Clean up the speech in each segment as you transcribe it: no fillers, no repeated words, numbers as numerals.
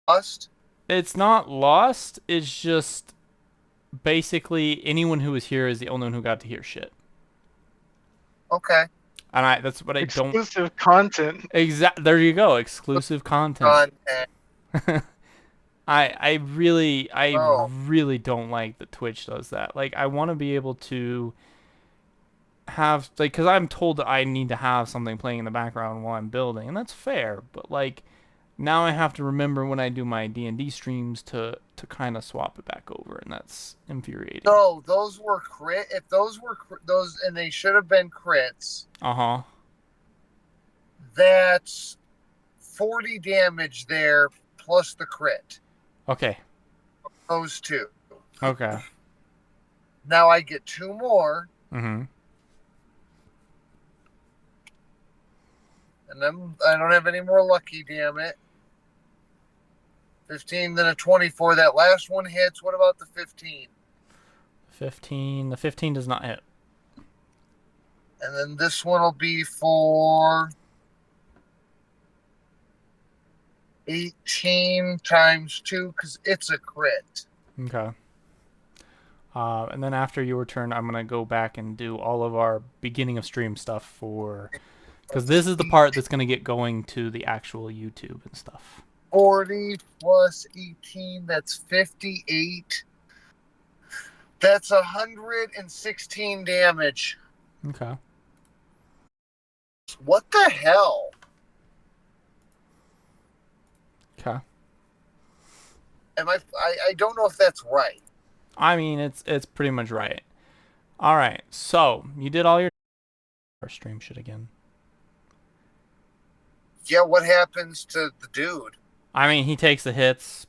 lost? It's not lost. It's just basically anyone who was here is the only one who got to hear shit. Okay. And that's what I don't. Exclusive content. There you go. Exclusive content. Content. I Oh, really don't like that Twitch does that. Like I want to be able to have like because I'm told that I need to have something playing in the background while I'm building, and that's fair. But like now I have to remember when I do my D&D streams to kind of swap it back over, and that's infuriating. no, those were crit. If those were those, and they should have been crits, Uh huh. that's 40 damage there plus the crit. Okay. Those two. Okay. Now I get two more, Mhm. and then I don't have any more lucky, damn it. 15, then a 24. That last one hits. What about the 15? 15. The 15 does not hit. And then this one will be for 18 times 2 because it's a crit. Okay. And then after your turn, I'm gonna go back and do all of our beginning of stream stuff for because this is the part that's gonna get going to the actual YouTube and stuff. 40 plus 18, that's 58. That's 116 damage. Okay. What the hell? Okay. I don't know if that's right. I mean, it's pretty much right. All right. So you did all your stream shit again. Yeah, what happens to the dude? I mean, he takes the hits.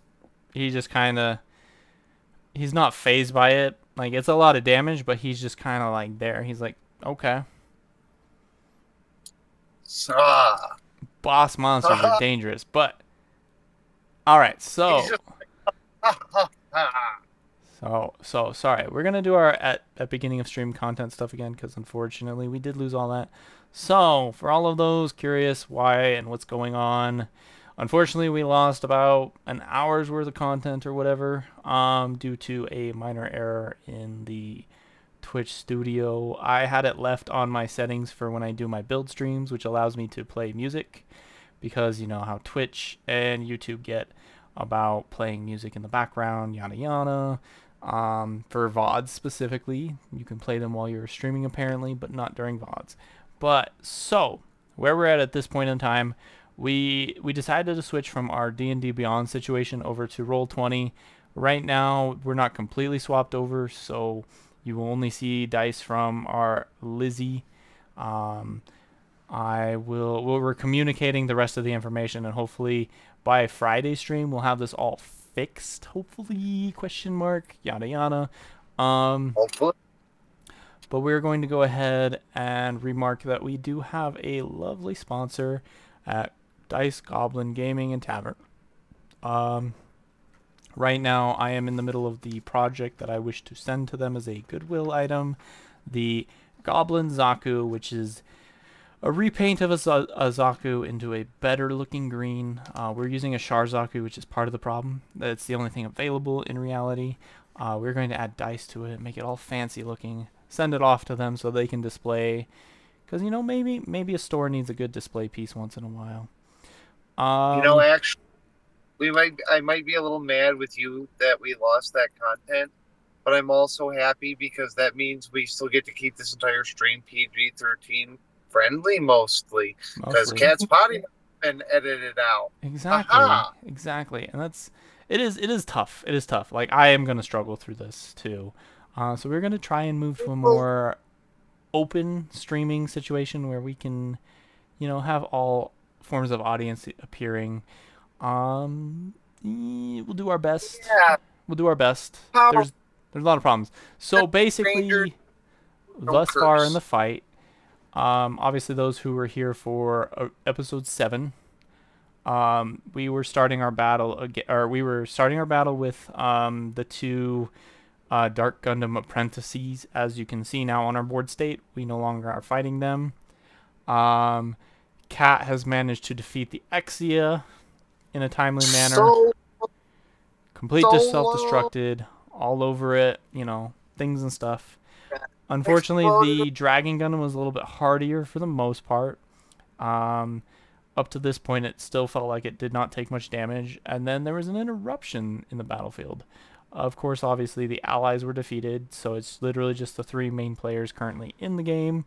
He just kind of he's not phased by it. Like it's a lot of damage, but he's just kind of like there. He's like, okay. Ah. Boss monsters are dangerous, but all right. He's just So sorry. We're gonna do our at beginning of stream content stuff again because unfortunately we did lose all that. So for all of those curious why and what's going on, unfortunately we lost about an hour's worth of content or whatever due to a minor error in the Twitch studio. I had it left on my settings for when I do my build streams, which allows me to play music because you know how Twitch and YouTube get about playing music in the background, yada yada. For VODs specifically, you can play them while you're streaming apparently, but not during VODs. But so where we're at this point in time, we decided to switch from our D&D Beyond situation over to Roll20. Right now, we're not completely swapped over, so you will only see dice from our Lizzie. Um, we're communicating the rest of the information, and hopefully by Friday stream we'll have this all fixed. Hopefully, question mark, yada yada. Um, hopefully. but we're going to go ahead and remark that we do have a lovely sponsor at Dice Goblin Gaming and Tavern. Um, right now, I am in the middle of the project that I wish to send to them as a goodwill item, the Goblin Zaku, which is a repaint of a Zaku into a better looking green. We're using a Char Zaku, which is part of the problem. That's the only thing available in reality. We're going to add dice to it, make it all fancy looking, send it off to them so they can display. Because you know maybe a store needs a good display piece once in a while. Actually, I might be a little mad with you that we lost that content, but I'm also happy because that means we still get to keep this entire stream PG-13 friendly mostly because Mostly. Cat's Potty been edited out. Exactly, Haha. exactly, and it is tough. It is tough. Like I am gonna struggle through this too. So we're gonna try and move to a more open streaming situation where we can, have all forms of audience appearing. We'll do our best. Yeah. We'll do our best. How There's a lot of problems. So Stranger basically, don't thus far in the curse. fight, obviously those who were here for episode 7, we were starting our battle again, or we were starting our battle with the two Dark Gundam apprentices. As you can see now on our board state, we no longer are fighting them. Um, Kat has managed to defeat the Exia in a timely manner. So complete so low. self-destructed all over it, things and stuff. Unfortunately, Exploded. the Dragon Gundam was a little bit hardier for the most part. Um, Up to this point, it still felt like it did not take much damage, and then there was an interruption in the battlefield. Of course, obviously, the allies were defeated, so it's literally just the three main players currently in the game.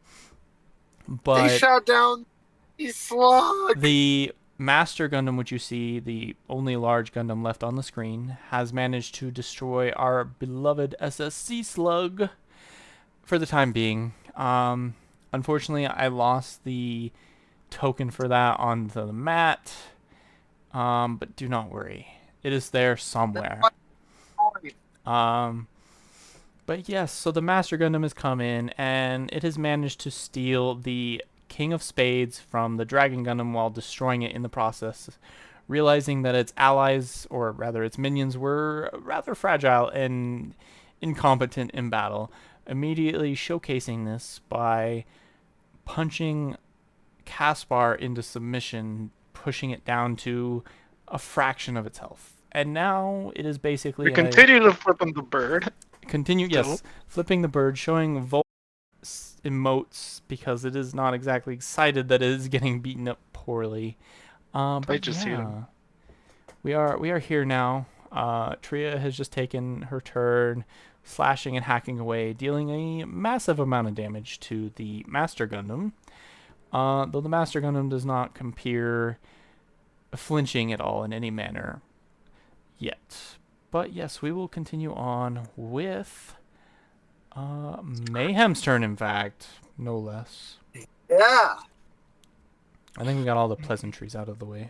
They But shot down the slug. the Master Gundam, which you see, the only large Gundam left on the screen, has managed to destroy our beloved SSC Slug for the time being. Unfortunately, I lost the token for that on the mat, but do not worry. It is there somewhere. Um, but yes, so the Master Gundam has come in, and it has managed to steal the King of Spades from the Dragon Gundam while destroying it in the process, realizing that its allies, or rather its minions, were rather fragile and incompetent in battle, immediately showcasing this by punching Caspar into submission, pushing it down to a fraction of its health. And now it is basically We in a continue to flip him the bird. yes, flipping the bird, showing Volt emotes because it is not exactly excited that it is getting beaten up poorly. I But just hate him. yeah, we are here now. Tria has just taken her turn, slashing and hacking away, dealing a massive amount of damage to the Master Gundam. Though the Master Gundam does not compare flinching at all in any manner yet. But yes, we will continue on with Mayhem's turn, in fact, no less. Yeah. I think we got all the pleasantries out of the way.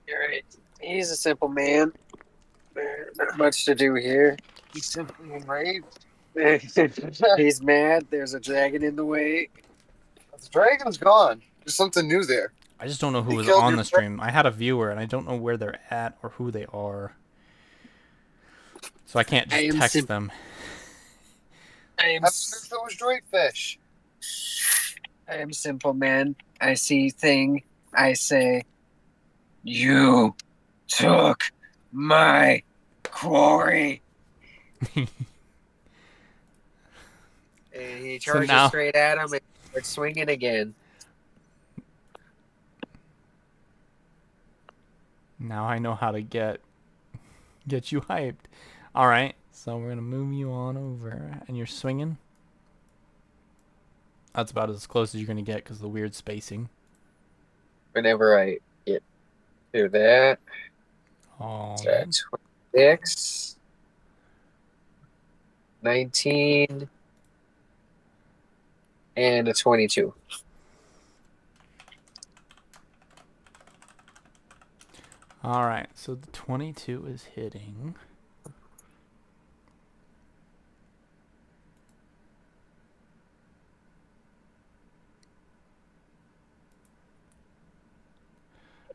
You're right. He's a simple man. Not much to do here. He's simply enraged. He's mad. There's a dragon in the way. The dragon's gone. There's something new there. I just don't know who He was killed on your the stream. I had a viewer, and I don't know where they're at or who they are. So I can't I just am text them. I I am, wonder if it was Drakefish. I am simple man. I see thing. I say, you took my quarry. And he So charges now- straight at him and starts swinging again. Now I know how to get you hyped. All right, so we're gonna move you on over, and you're swinging. That's about as close as you're gonna get because of the weird spacing. Whenever I get to that, Oh, so 26, 19, and a 22. all right. So the 22 is hitting.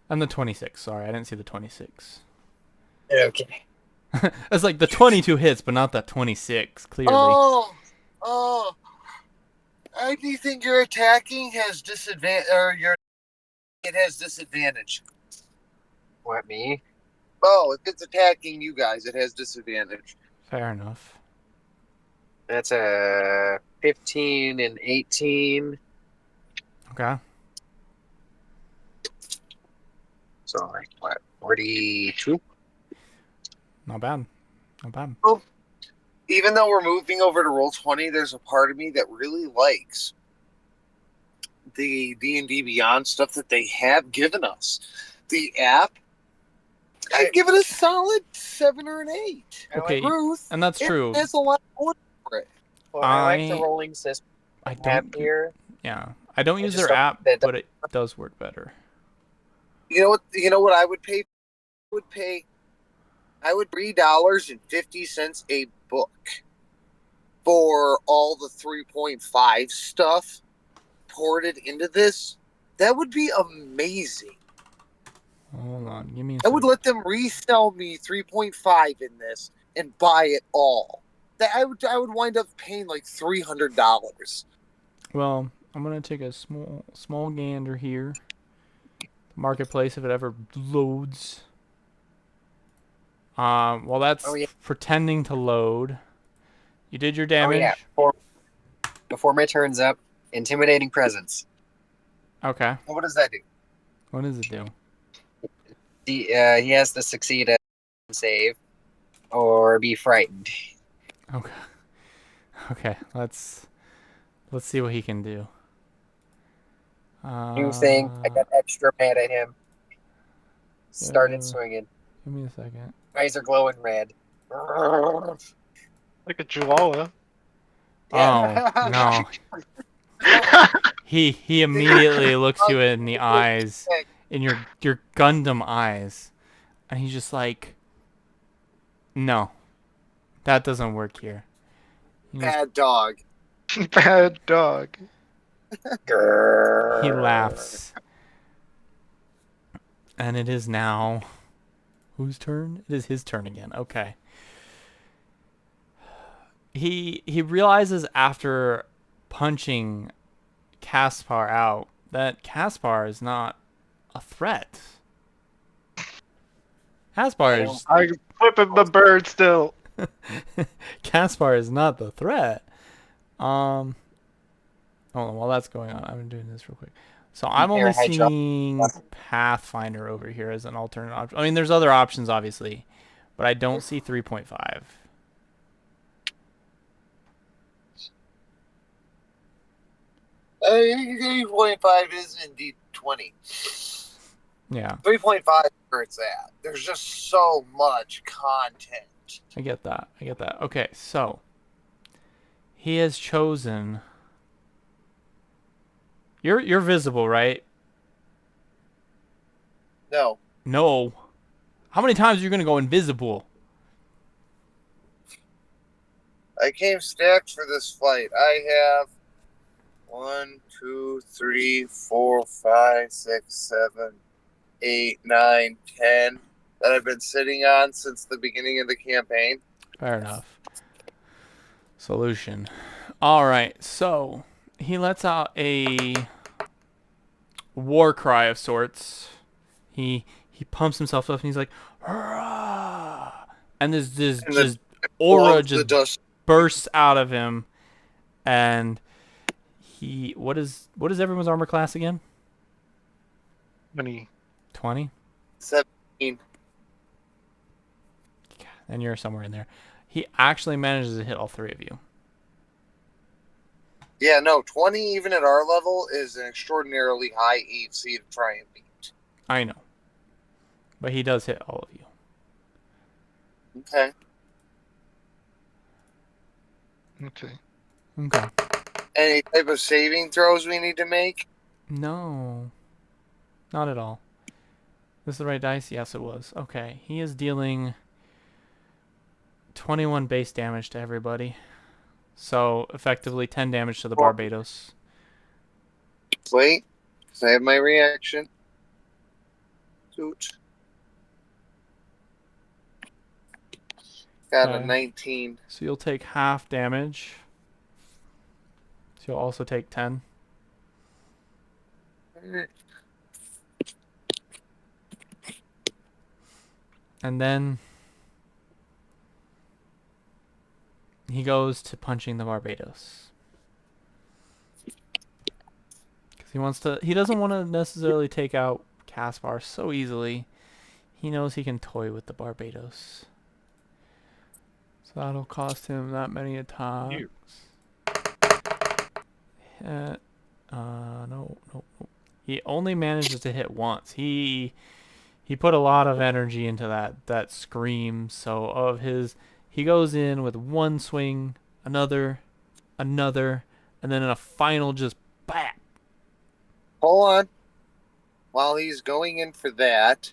And the 26. Sorry, I didn't see the 26. Okay. It's like the 22 hits, but not that 26. Clearly. Oh. Anything you're attacking has disadvantage, or it has disadvantage. What, me? Oh, if it's attacking you guys, it has disadvantage. Fair enough. That's a 15 and 18. Okay. So, like, what, 42? Not bad. Not bad. Even though we're moving over to Roll20, there's a part of me that really likes the D&D Beyond stuff that they have given us. The app, I'd give it a solid 7 or an 8. Okay, Ruth, and that's true. It has a lot going for it. Well, I like the rolling system I app don't. here. Yeah, I don't use just their don't- app, that- but it does work better. You know what I would pay? I would $3.50 a book for all the 3.5 stuff ported into this. That would be amazing. Hold on, give me a I would second. let them resell me 3.5 in this and buy it all. That I would wind up paying like $300. Well, I'm gonna take a small gander here. marketplace if it ever loads. While that's Oh, yeah. pretending to load, you did your Oh damage. yeah. Before my turn's up, intimidating presence. Okay. What does that do? What does it do? He has to succeed a save or be frightened. Okay. Okay. Let's see what he can do. New thing. I got extra mad at him. Started Yeah. swinging. Give me a second. Eyes are glowing red. Like a chihuahua. Oh no. He immediately looks you in the eyes, in your Gundam eyes, and he's just like, no, that doesn't work here. Bad dog. Bad dog. He laughs, and it is now whose turn? It is his turn again. Okay. He realizes after punching Caspar out that Caspar is not a threat. Caspar is I'm flipping the bird still. Caspar is not the threat. Hold on, while that's going on, I'm doing this real quick. So I'm only seeing Pathfinder over here as an alternate option. I mean, there's other options, obviously, but I don't see 3.5. 3.5 is indeed 20. Yeah, 3.5 where it's at. There's just so much content. I get that. Okay, so he has chosen. You're visible, right? No. No. How many times are you gonna go invisible? I came stacked for this fight. I have 1, 2, 3, 4, 5, 6, 7, 8, 9, 10 that I've been sitting on since the beginning of the campaign. Fair enough. Solution. All right, so he lets out a war cry of sorts. He pumps himself up and he's like, hurrah! And this And just aura just dust. bursts out of him, and he what is everyone's armor class again? 20. 17. And you're somewhere in there. He actually manages to hit all three of you. Yeah, no, 20 even at our level is an extraordinarily high AC to try and beat. I know, but he does hit all of you. Okay. Okay. Any type of saving throws we need to make? No, not at all. This is the right dice? Yes, it was. Okay, he is dealing 21 base damage to everybody. So, effectively 10 damage to the Barbados. Wait, because I have my reaction. Toot. Got a 19. So you'll take half damage. So you'll also take 10. And then he goes to punching the Barbados. Because he doesn't want to necessarily take out Caspar so easily. He knows he can toy with the Barbados. So that'll cost him that many attacks. No. He only manages to hit once. He put a lot of energy into that scream. So he goes in with one swing, another, and then in a final just BAP. Hold on. While he's going in for that,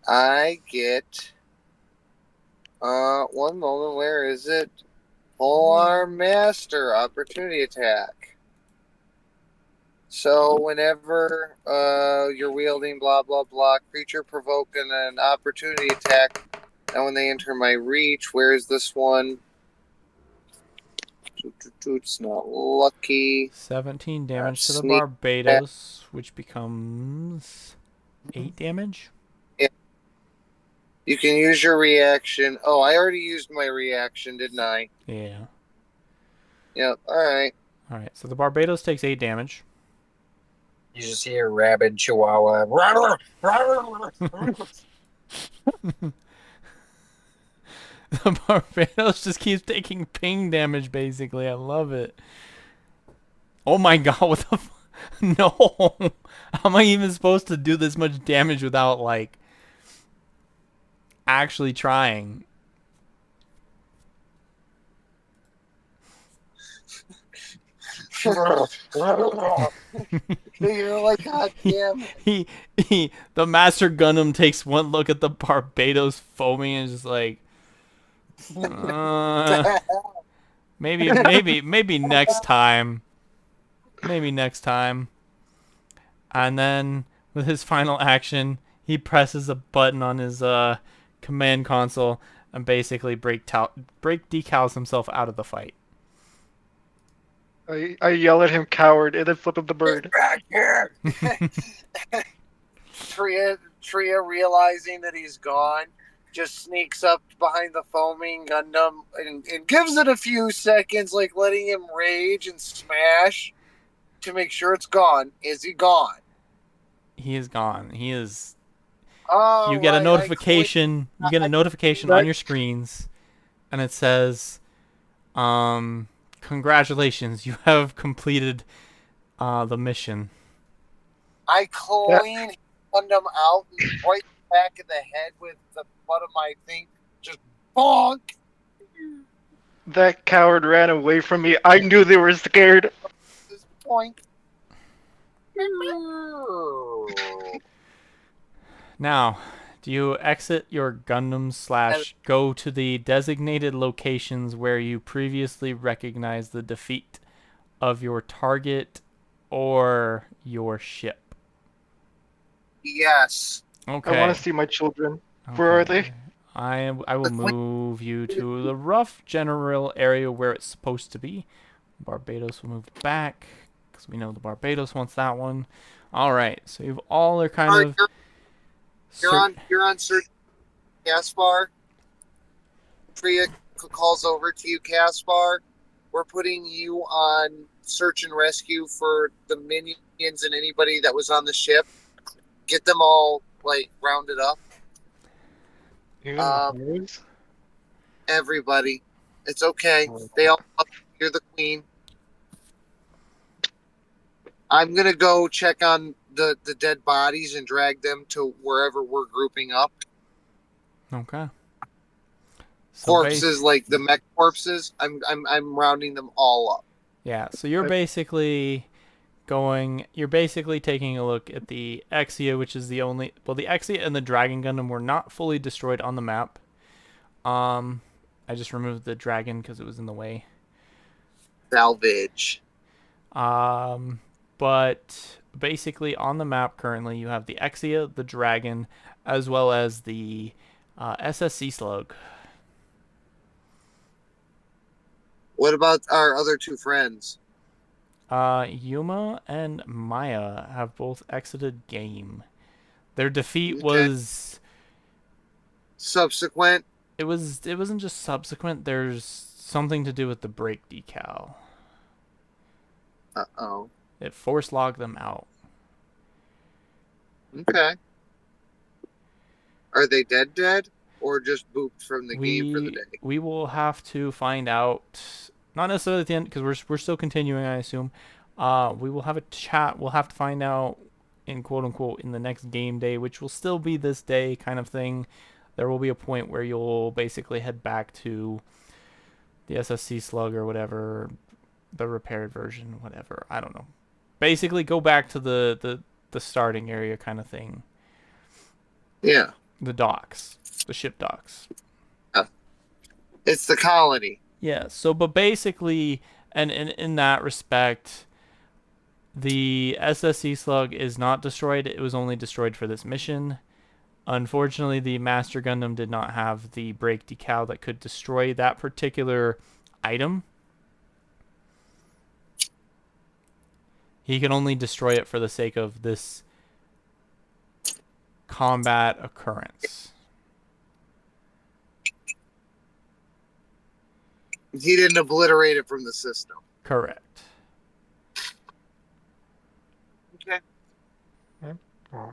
I get one moment, where is it? Polearm Master opportunity attack. So whenever you're wielding blah blah blah creature provoking an opportunity attack, and when they enter my reach, where is this one? It's not lucky. 17 damage to the Sneak Barbados, which becomes 8 damage. Yeah. You can use your reaction. Oh, I already used my reaction, didn't I? Yeah. Yep. All right. All right. So the Barbados takes 8 damage. You just hear rabid chihuahua. The Barbados just keeps taking ping damage, basically. I love it. Oh my god, what the No! How am I even supposed to do this much damage without, like, actually trying? You're like, God damn it. The Master Gundam takes one look at the Barbados foaming and is just like, maybe next time. Maybe next time. And then, with his final action, he presses a button on his command console and basically break decals himself out of the fight. I yell at him, coward, and then flip him the bird. Back here. Tria, realizing that he's gone, just sneaks up behind the foaming Gundam and gives it a few seconds, like letting him rage and smash to make sure it's gone. Is he gone? He is gone. He is. Oh, You get a right, notification. You get a notification on your screens, and it says, "Congratulations, you have completed the mission." I clean Gundam out and right back in the head with the butt of my thing, just bonk. That coward ran away from me. I knew they were scared. This point. Now, do you exit your Gundam / go to the designated locations where you previously recognized the defeat of your target or your ship? Yes. Okay. I want to see my children. Where are they? I will move you to the rough general area where it's supposed to be. Barbados will move back because we know the Barbados wants that one. All right, so you've all are kind of. You're on search, Caspar. Tria calls over to you, Caspar. We're putting you on search and rescue for the minions and anybody that was on the ship. Get them all like rounded up. Even the boys? Everybody, it's okay. They all love you. You're the queen. I'm gonna go check on the dead bodies and drag them to wherever we're grouping up. Okay. So Corpses like the mech corpses. I'm rounding them all up. Yeah. So you're basically You're basically taking a look at the Exia, which is the only. Well, the Exia and the Dragon Gundam were not fully destroyed on the map. I just removed the dragon because it was in the way. Salvage. But basically on the map currently you have the Exia, the Dragon, as well as the SSC Slug. What about our other two friends? Yuma and Maya have both exited game. Their defeat was subsequent. It wasn't just subsequent. There's something to do with the brake decal. Uh-oh. It force logged them out. Okay. Are they dead? Or just booped from the game for the day? We will have to find out. Not necessarily at the end, because we're still continuing, I assume. We will have a chat. We'll have to find out in quote-unquote in the next game day, which will still be this day kind of thing. There will be a point where you'll basically head back to the SSC Slug or whatever, the repaired version, whatever. I don't know. Basically, go back to the starting area kind of thing. Yeah. The docks. The ship docks. It's the colony. Yeah, so, but basically, and in that respect, the SSC Slug is not destroyed. It was only destroyed for this mission. Unfortunately, the Master Gundam did not have the brake decal that could destroy that particular item. He can only destroy it for the sake of this combat occurrence. He didn't obliterate it from the system. Correct. Okay. Oh.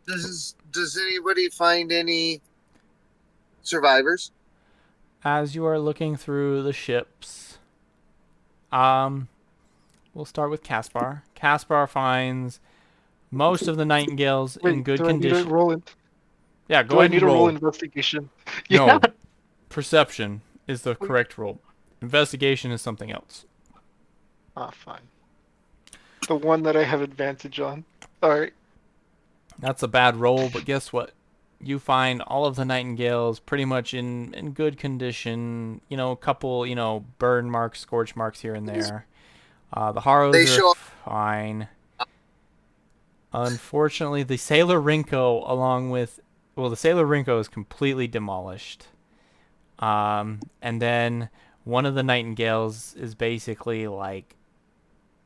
Does anybody find any survivors? As you are looking through the ships, we'll start with Caspar. Caspar finds most of the Nightingales in Wait, good do I need to condition. roll it? Yeah, Do go I ahead need and to roll roll. investigation? No, Yeah. perception is the correct roll. Investigation is something else. Ah, fine. The one that I have advantage on. Alright. That's a bad roll, but guess what? You find all of the Nightingales pretty much in good condition. You know, a couple, burn marks, scorch marks here and there. The Haros They are show up. fine. Unfortunately, the Sailor Rinko, the Sailor Rinko is completely demolished. And then one of the Nightingales is basically like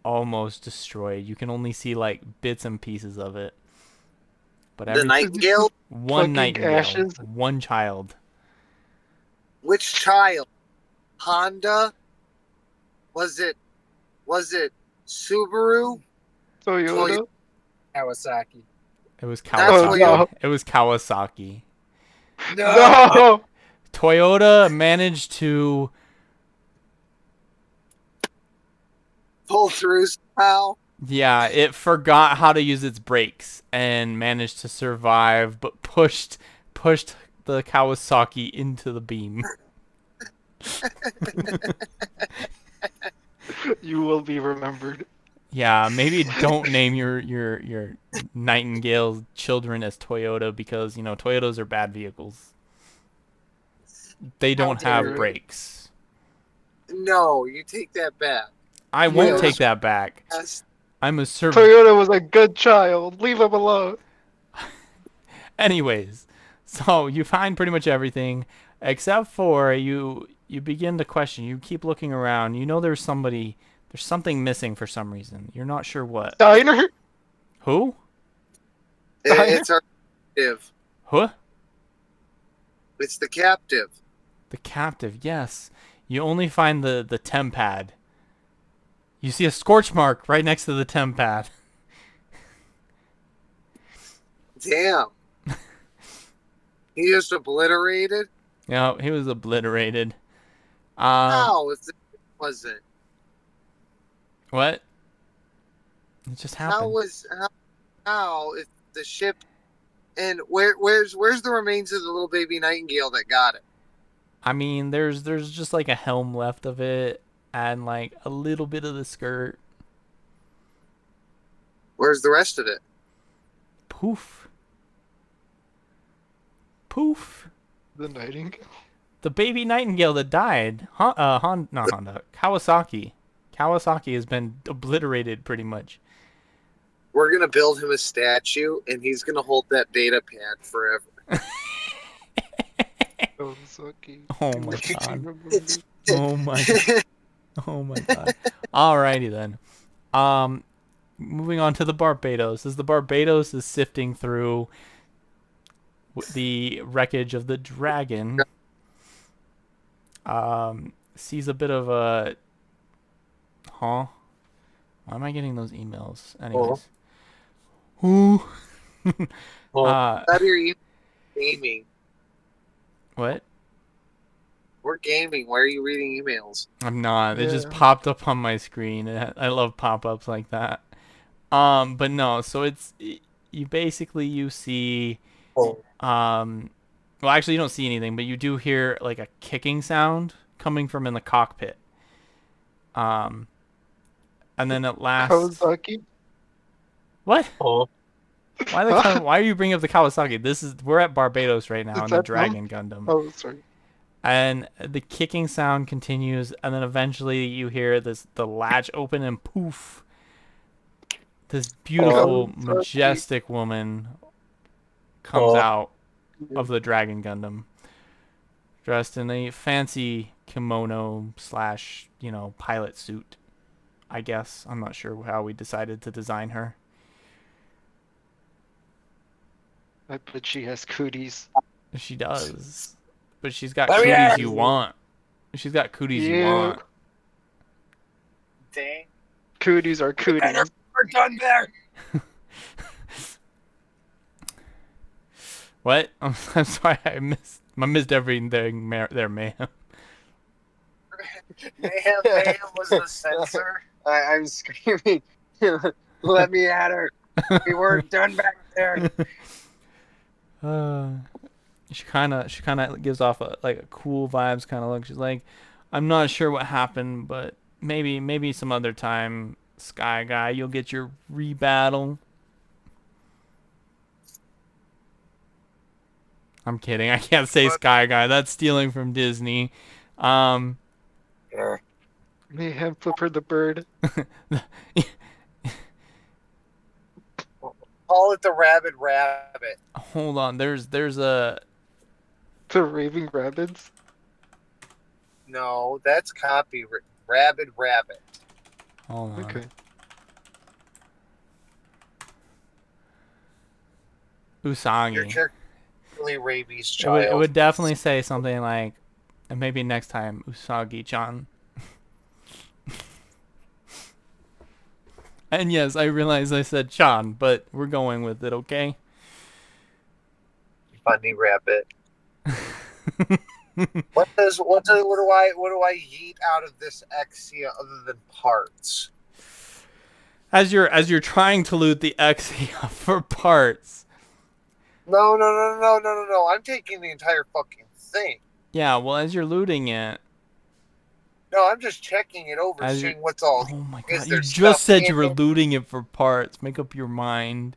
almost destroyed. You can only see like bits and pieces of it. But The Nightingale? one Fucking Nightingale, ashes. one child. Which child? Honda? Was it Subaru? Toyota? Kawasaki. It was That's Oh, Kawasaki. no. It was Kawasaki. No! Toyota managed to Pull through somehow. Yeah, it forgot how to use its brakes and managed to survive, but pushed the Kawasaki into the beam. You will be remembered. Yeah, maybe don't name your Nightingale children as Toyota because, Toyotas are bad vehicles. They don't dare have you. brakes. No, you take that back. I won't Yes. take that back. Yes. I'm a Toyota was a good child. Leave him alone. Anyways, so you find pretty much everything except for you begin to question. You keep looking around. You know there's something missing for some reason. You're not sure what. Diner? Who? It's our captive. Huh? It's the captive. The captive, yes. You only find the temp pad. You see a scorch mark right next to the temp pad. Damn. He just obliterated? Yeah, he was obliterated. How? Was it? What? It just happened. How is the ship and where's the remains of the little baby Nightingale that got it? I mean, there's just like a helm left of it and like a little bit of the skirt. Where's the rest of it? Poof. Poof. The Nightingale? The baby Nightingale that died. Not Honda. Kawasaki. Kawasaki has been obliterated pretty much. We're gonna build him a statue, and he's gonna hold that data pad forever. Kawasaki. Oh my god. Oh my god. Oh my god. Alrighty then. Moving on to the Barbados. As the Barbados is sifting through the wreckage of the dragon, sees a bit of a... Huh? Why am I getting those emails? Anyways. Who? Out of your gaming. What? We're gaming. Why are you reading emails? I'm not. It just Yeah. popped up on my screen. I love pop-ups like that. But no. So you see. Well, actually, you don't see anything, but you do hear like a kicking sound coming from in the cockpit. And then at last. Kawasaki? What? Oh, Why are you bringing up the Kawasaki? We're at Barbados right now Is in the that Dragon Gundam. Oh, sorry. And the kicking sound continues, and then eventually you hear the latch open and poof. This beautiful, Kawasaki. majestic woman comes out of the Dragon Gundam, dressed in a fancy kimono / pilot suit. I guess. I'm not sure how we decided to design her. I bet she has cooties. She does. But she's got Let me cooties ask- you want. She's got cooties you Ew. want. Dang. Cooties are cooties. We're done there. What? I'm sorry, I missed everything there, ma'am. Mayhem was the censor. I'm screaming. Let me at her. We weren't done back there. She kind of gives off a cool vibes kind of look. She's like, I'm not sure what happened, but maybe some other time, Sky Guy, you'll get your rebattle. I'm kidding. I can't say But- Sky Guy. That's stealing from Disney. Sure. Mayhem Flipper the bird. Call it the Rabid Rabbit. Hold on. There's a The raving rabbits. No, that's copyright. Rabid Rabbit. hold on. Okay. Your Usagi. character is really rabies It would, child. it would definitely say something like, and maybe next time, Usagi-chan. And yes, I realize I said Chan, but we're going with it, okay? Funny rabbit. What do I yeet out of this Exia other than parts? As you're trying to loot the Exia for parts. No. I'm taking the entire fucking thing. Yeah, well, as you're looting it, No, I'm just checking it over, As seeing what's all. oh my Is god, there you just stuff said you in were it? looting it for parts. Make up your mind.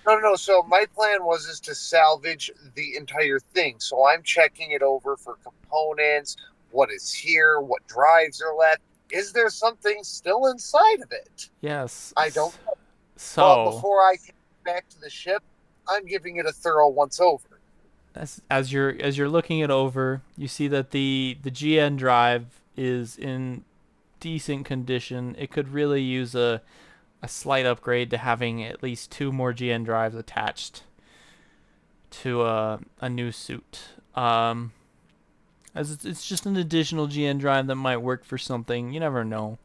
No. So my plan is to salvage the entire thing. So I'm checking it over for components, what is here, what drives are left. Is there something still inside of it? Yes. I don't know. But So, before I get back to the ship, I'm giving it a thorough once over. as you're looking it over, you see that the GN drive is in decent condition. It could really use a slight upgrade to having at least 2 more GN drives attached to a new suit. As it's just an additional GN drive that might work for something. You never know.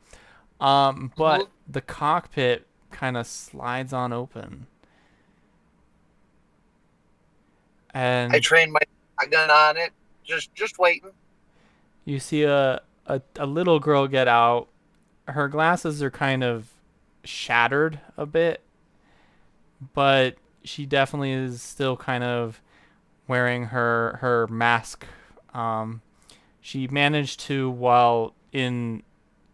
But the cockpit kind of slides on open. And I trained my gun on it. Just waiting. you see a little girl get out. Her glasses are kind of shattered a bit, but she definitely is still kind of wearing her mask. She managed to, while in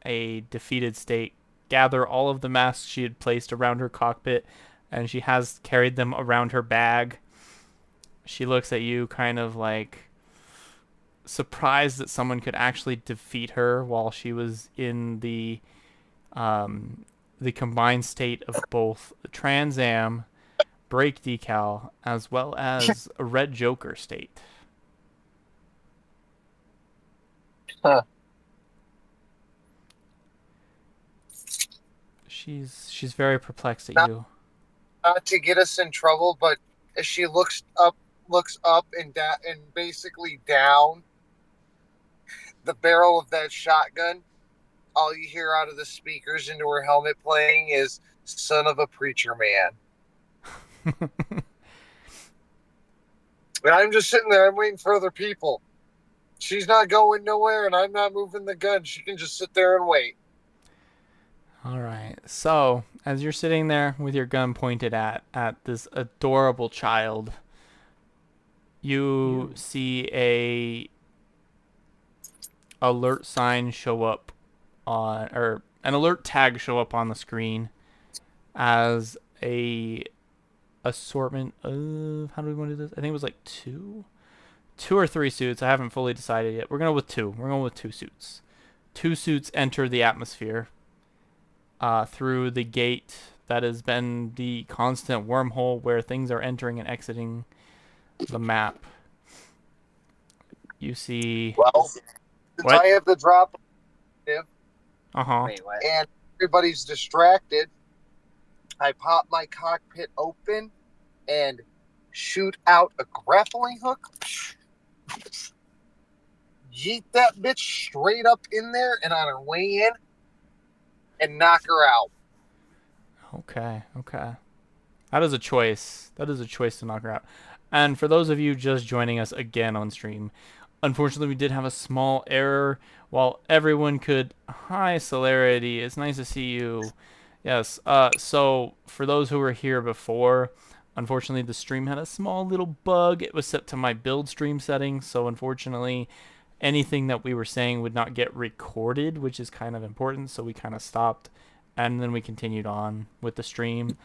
a defeated state, gather all of the masks she had placed around her cockpit, and she has carried them around her bag. She looks at you kind of like surprised that someone could actually defeat her while she was in the combined state of both Trans Am, brake decal, as well as a red Joker state. Huh. She's very perplexed at you. Not to get us in trouble, but as she looks up and basically down the barrel of that shotgun, all you hear out of the speakers into her helmet playing is "Son of a Preacher Man." And I'm just sitting there, I'm waiting for other people. She's not going nowhere, and I'm not moving the gun. She can just sit there and wait. All right. So, as you're sitting there with your gun pointed at this adorable child, you see a alert sign show up on, or an alert tag show up on the screen as a assortment of, how do we want to do this? I think it was like two or three suits. I haven't fully decided yet. We're going with 2. We're going with 2 suits. 2 suits enter the atmosphere through the gate that has been the constant wormhole where things are entering and exiting the map. You see... Well, since What? I have the drop, Uh-huh. Wait, what? and everybody's distracted, I pop my cockpit open and shoot out a grappling hook. Yeet that bitch straight up in there and on her way in and knock her out. Okay. That is a choice. That is a choice to knock her out. And for those of you just joining us again on stream, unfortunately we did have a small error. While everyone could... Hi, Celerity. It's nice to see you. Yes. So for those who were here before, unfortunately the stream had a small little bug. It was set to my build stream settings, so unfortunately anything that we were saying would not get recorded, which is kind of important, so we kind of stopped and then we continued on with the stream.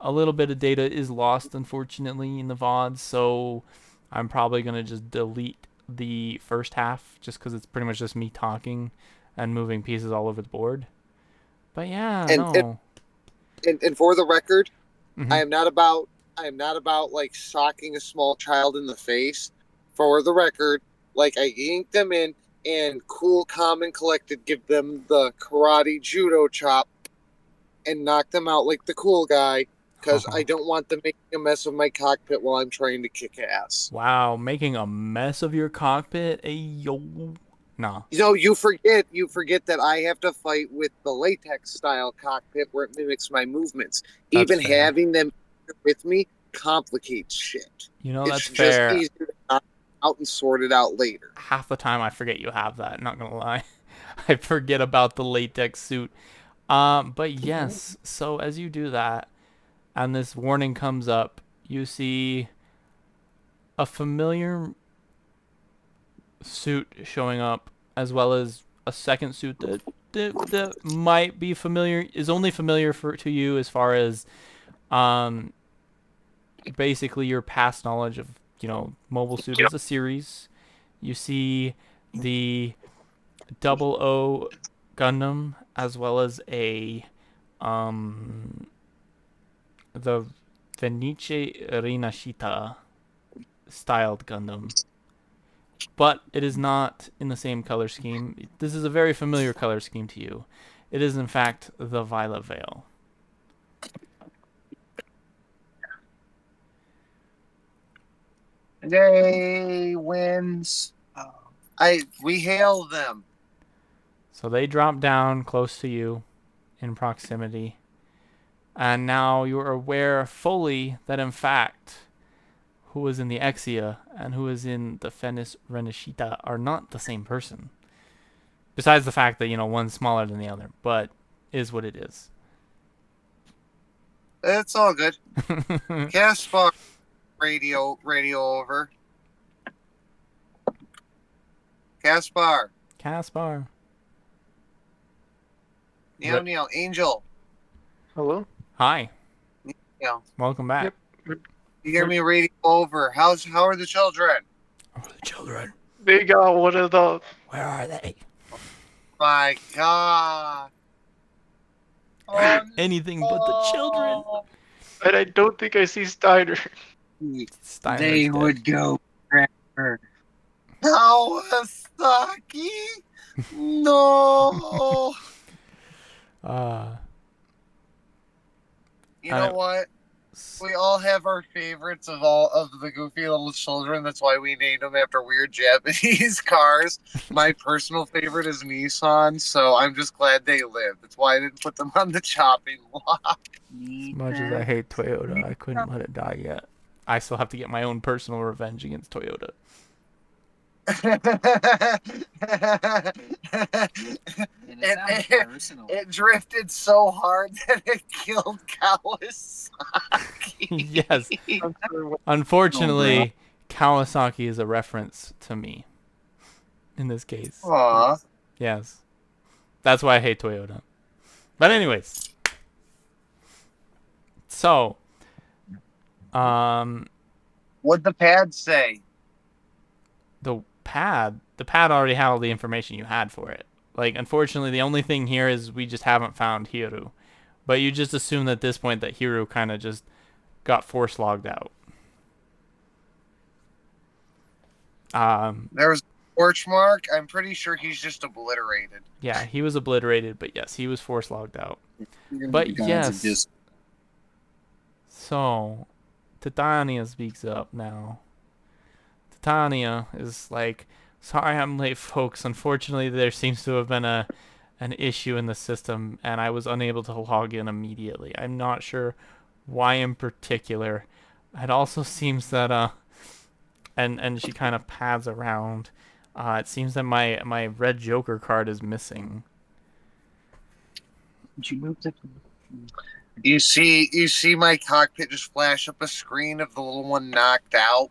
A little bit of data is lost, unfortunately, in the VODs, so I'm probably going to just delete the first half just because it's pretty much just me talking and moving pieces all over the board. But yeah, And for the record, Mhm. I am not about like socking a small child in the face. For the record, like I yanked them in and cool, calm, and collected, give them the karate judo chop and knock them out like the cool guy because I don't want them making a mess of my cockpit while I'm trying to kick ass. Wow, making a mess of your cockpit? Ayo. Nah. You forget that I have to fight with the latex style cockpit where it mimics my movements. That's Even fair. having them with me complicates shit. You know, It's that's just fair. easier to knock out and sort it out later. Half the time I forget you have that, not gonna lie. I forget about the latex suit. But yes, so as you do that, and this warning comes up, you see a familiar suit showing up, as well as a second suit that might be familiar, is only familiar to you as far as basically your past knowledge of, Mobile Suit as a series. You see the Double O Gundam, as well as the Venice Rinashita styled Gundam. But it is not in the same color scheme. This is a very familiar color scheme to you. It is, in fact, the Violet Veil. Yay, wins. We hail them. So they drop down close to you in proximity. And now you are aware fully that, in fact, who is in the Exia and who is in the Fenis Renishita are not the same person. Besides the fact that, one's smaller than the other, but is what it is. It's all good. Caspar, radio over. Caspar. Neo, Angel. Hello? Hi. Yeah. Welcome back. Yep. You hear me radio over. How are the children? Oh, the children. They got one of the... Where are they? My God. Anything but the children. And I don't think I see Steiner. Steiner's They dead. would go forever. Kawasaki? No. You know what? We all have our favorites of all of the goofy little children. That's why we named them after weird Japanese cars. My personal favorite is Nissan, so I'm just glad they lived. That's why I didn't put them on the chopping block. As much as I hate Toyota, I couldn't let it die yet. I still have to get my own personal revenge against Toyota. It drifted so hard that it killed Kawasaki. Yes. Unfortunately, Kawasaki is a reference to me. In this case. Aww. Yes. That's why I hate Toyota. But anyways. So. What'd the pad say? The pad already had all the information you had for it. Like, unfortunately, the only thing here is we just haven't found Hiru. But you just assume at this point that Hiru kind of just got force logged out. Torch mark, I'm pretty sure he's just obliterated. Yeah, he was obliterated, but yes, he was force logged out. The But gods of yes. dis- So, Titania speaks up now. Titania is like, sorry I'm late, folks. Unfortunately, there seems to have been an issue in the system, and I was unable to log in immediately. I'm not sure why in particular. It also seems that and she kind of pads around. It seems that my red Joker card is missing. You moved it. You see my cockpit just flash up a screen of the little one knocked out,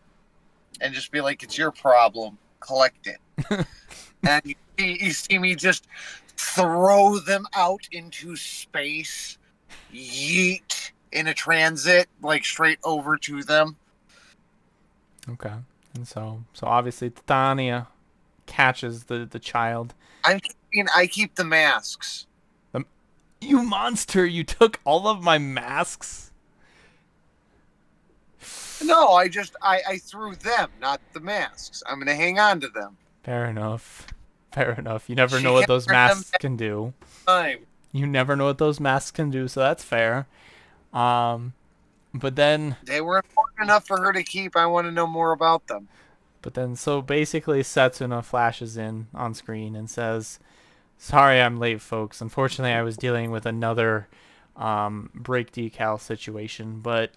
and just be like, "It's your problem. Collect it." And you see me just throw them out into space, yeet in a transit, like straight over to them. Okay. And so obviously Titania catches the child. I keep the masks. You monster, you took all of my masks? No, I threw them, not the masks. I'm gonna hang on to them. Fair enough. Fair enough. You never She know what can those bring them masks back can do. time. You never know what those masks can do, so that's fair. But then They were important enough for her to keep. I want to know more about them. so basically Setsuna flashes in on screen and says, "Sorry I'm late, folks. Unfortunately, I was dealing with another brake decal situation, but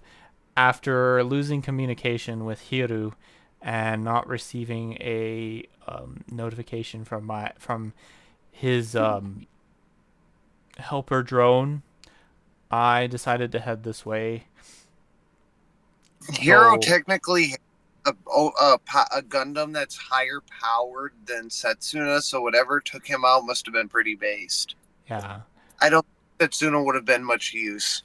after losing communication with Hiru and not receiving a notification from his helper drone, I decided to head this way." Hero So, technically has a Gundam that's higher powered than Setsuna, so whatever took him out must have been pretty based. yeah, I don't think Setsuna would have been much use.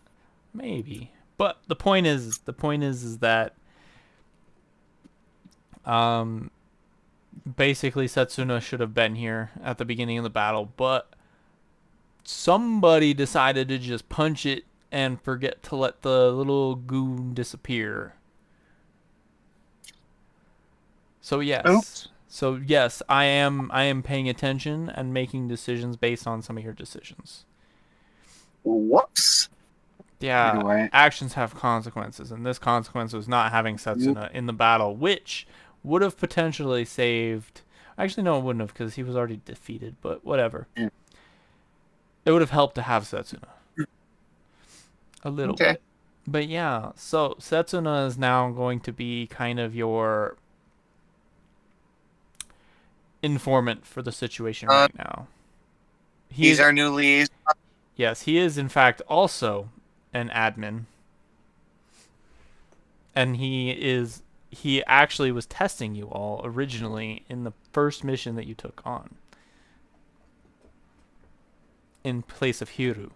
maybe. But the point is that um basically Setsuna should have been here at the beginning of the battle, but somebody decided to just punch it and forget to let the little goon disappear. So yes. Oops. So yes, I am paying attention and making decisions based on some of your decisions. Whoops. Yeah, Either way. actions have consequences, and this consequence was not having Setsuna in the battle, which would have potentially saved. Actually, no, it wouldn't have because he was already defeated. But whatever. Yeah. It would have helped to have Setsuna a little Okay. bit. But yeah, so Setsuna is now going to be kind of your informant for the situation right now. He's our new liaison. Yes, he is in fact also an admin. And he actually was testing you all originally in the first mission that you took on. In place of Hiru.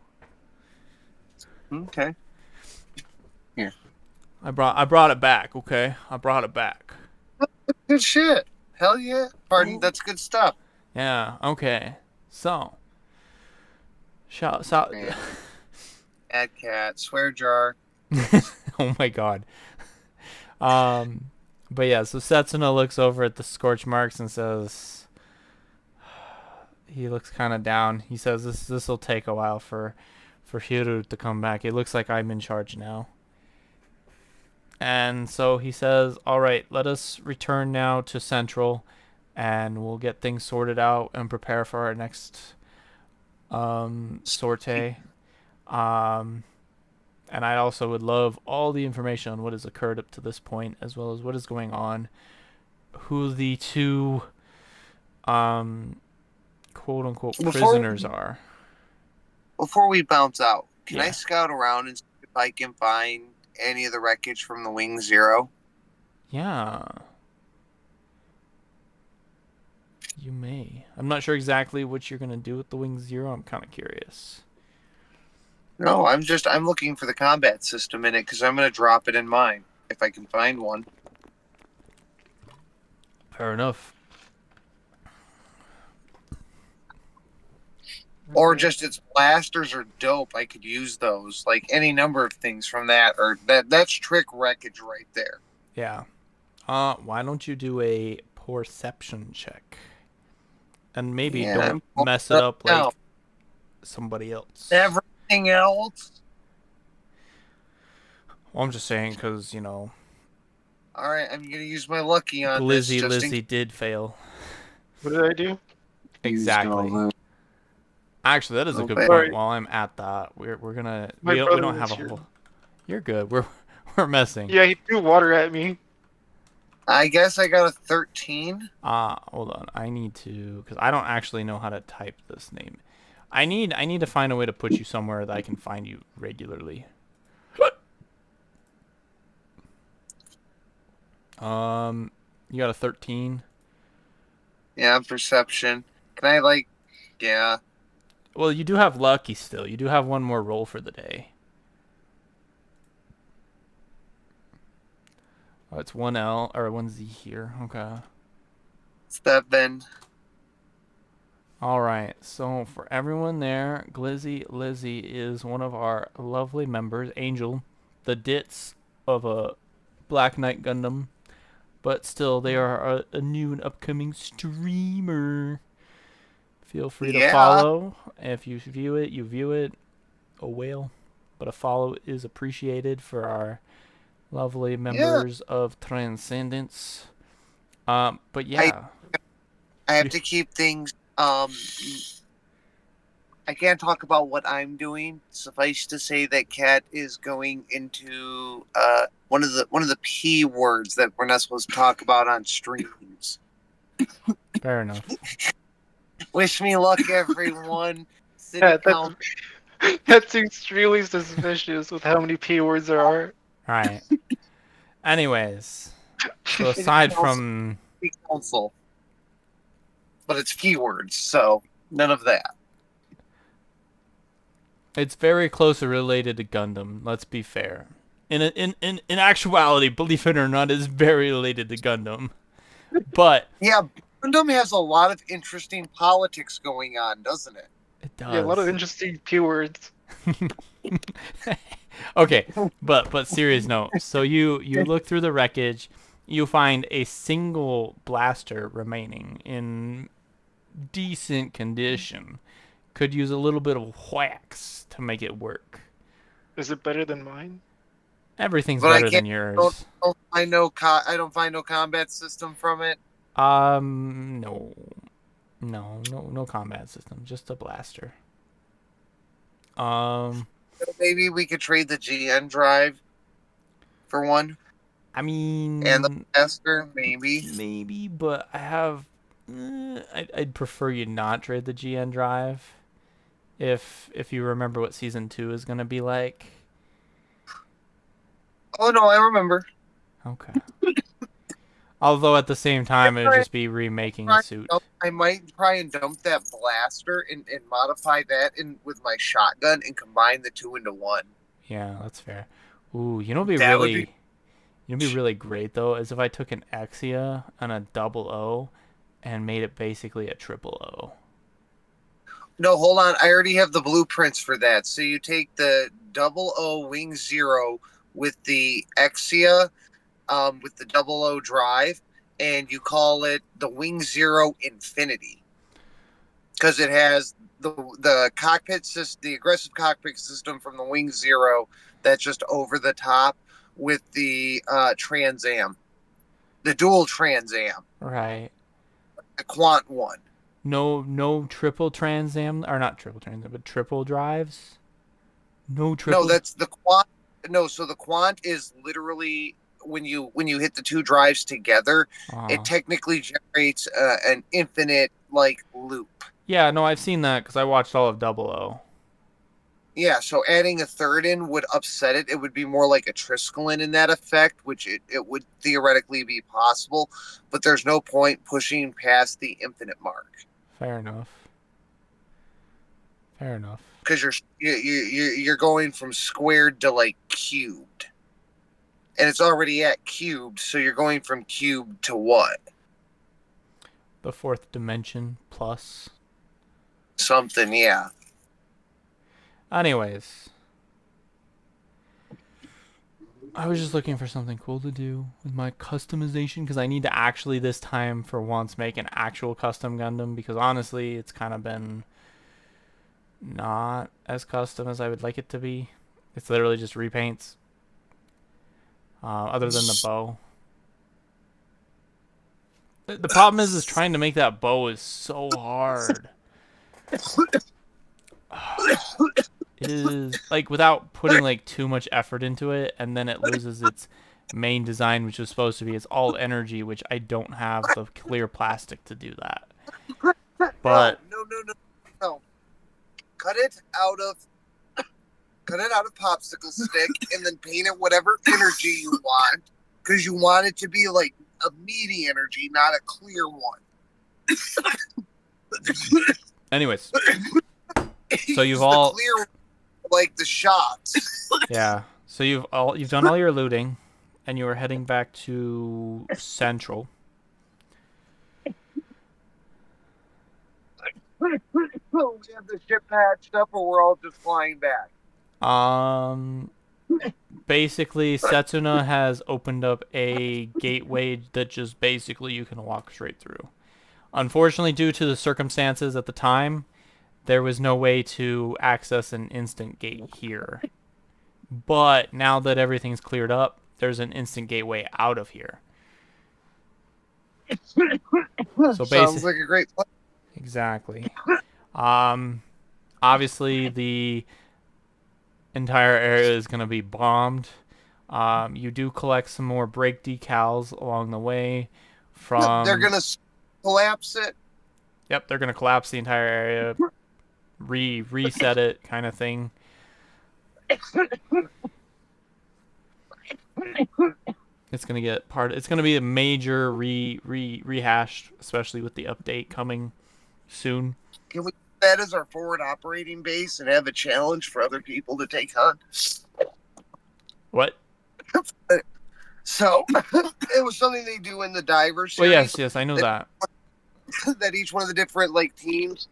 Okay. Here. I brought it back, okay? I brought it back. Good shit. Hell yeah. Pardon, that's good stuff. Yeah, okay. So Man. Ad cat, swear jar. oh my god. But yeah, so Setsuna looks over at the scorch marks and says, he looks kind of down. He says, "This will take a while for Hiru to come back. It looks like I'm in charge now." And so he says, "All right, let us return now to Central, and we'll get things sorted out and prepare for our next sortie. And I also would love all the information on what has occurred up to this point, as well as what is going on, who the two quote unquote prisoners are." Before we bounce out, can I Yeah. scout around and see if I can find any of the wreckage from the Wing Zero? Yeah. You may. I'm not sure exactly what you're gonna do with the Wing Zero. I'm kind of curious. No, I'm looking for the combat system in it because I'm going to drop it in mine if I can find one. Fair enough. Or just its blasters are dope. I could use those. Like any number of things from that, or that's trick wreckage right there. Yeah. Why don't you do a perception check. And maybe Yeah, don't I'm pulling mess it up now. like somebody else. Everything else. Well, I'm just saying because, All right, I'm gonna use my lucky on this. Glizzy Just in Lizzy did fail. What did I do? Exactly. Actually, that is a Oh, good bad. point. Sorry. While I'm at that, we're gonna My we brother don't have was a here. whole. You're good. We're messing. Yeah, he threw water at me. I guess I got a 13. Hold on. I need to because I don't actually know how to type this name. I need to find a way to put you somewhere that I can find you regularly. You got a 13. Yeah, perception. Can I Yeah. Well, you do have lucky still. You do have one more roll for the day. Oh, it's 1L or 1Z here. Okay. 7. All right. So for everyone there, Glizzy Lizzy is one of our lovely members. Angel, the dits of a Black Knight Gundam, but still they are a new and upcoming streamer. Feel free to Yeah. follow. If you view it, you view it. A whale, but a follow is appreciated for our lovely members of Transcendence. But yeah, I have to keep things. I can't talk about what I'm doing. Suffice to say that Kat is going into one of the P words that we're not supposed to talk about on streams. fair enough. Wish me luck, everyone. City Yeah, count. that's extremely suspicious with how many P words there are. All right. Anyways, so City aside council. from City council. But it's keywords, so none of that. it's very closely related to Gundam. Let's be fair. In actuality, believe it or not, it's very related to Gundam. But Yeah, Gundam has a lot of interesting politics going on, doesn't it? it Yeah, a lot of does. interesting P words. Okay, but serious note. So you look through the wreckage, you find a single blaster remaining in decent condition. Could use a little bit of wax to make it work. Is it better than mine? Everything's But I better than can't. yours. I don't find no combat system from it. No, no combat system, just a blaster. Maybe we could trade the GN drive for one I and the mean, blaster, maybe. maybe, but I have. I'd prefer you not trade the GN drive. If you remember what season 2 is gonna be like. Oh no, I remember. Okay. Although at the same time, it'd just be remaking a suit. I might try and dump that blaster and modify that in with my shotgun and combine the two into one. Yeah, that's fair. Ooh, you know what'd be That would really, be. you know, what'd be really great though is if I took an Exia and a double O, and made it basically a triple O. No, hold on. I already have the blueprints for that. So you take the double O Wing Zero with the Exia, with the double O drive, and you call it the Wing Zero Infinity because it has the cockpit system, the aggressive cockpit system from the Wing Zero that's just over the top with the Trans Am, the dual Trans Am, Right. the Quant one. No triple Trans Am, or not triple Trans Am, but triple drives. No triple. No, that's the Quant. No, so the Quant is literally when you hit the two drives together, it technically generates an infinite loop. Yeah, no, I've seen that because I watched all of Double O. Yeah, so adding a third in would upset it. It would be more like a Triskelion in that effect, which it would theoretically be possible, but there's no point pushing past the infinite mark. Fair enough. Fair enough. Because you're going from squared to cubed, and it's already at cubed, so you're going from cubed to what? The fourth dimension plus. Something, yeah. Anyways. I was just looking for something cool to do with my customization because I need to actually this time for once make an actual custom Gundam because honestly it's kind of been not as custom as I would like it to be. It's literally just repaints, other than the bow. The problem is trying to make that bow is so hard. It is like without putting like too much effort into it, and then it loses its main design, which was supposed to be its all energy, which I don't have the clear plastic to do that. But no. Cut it out of popsicle stick and then paint it whatever energy you want, because you want it to be like a meaty energy, not a clear one. anyways, so you've Use all the clear, like the shots. yeah. So you've done all your looting, and you are heading back to Central. We have the ship patched up, or we're all just flying back. Basically, Setsuna has opened up a gateway that just basically you can walk straight through. Unfortunately, due to the circumstances at the time, there was no way to access an instant gate here. But now that everything's cleared up, there's an instant gateway out of here. So Sounds like a great plan. Exactly. Obviously the entire area is going to be bombed. You do collect some more brake decals along the way from... They're going to collapse it? Yep, they're going to collapse the entire area, reset it kind of thing. It's going to be a major rehash, especially with the update coming soon. Can we use that as our forward operating base and have a challenge for other people to take on? What? So, it was something they do in the Diver series. Well, yes, I know that. That each one of the different teams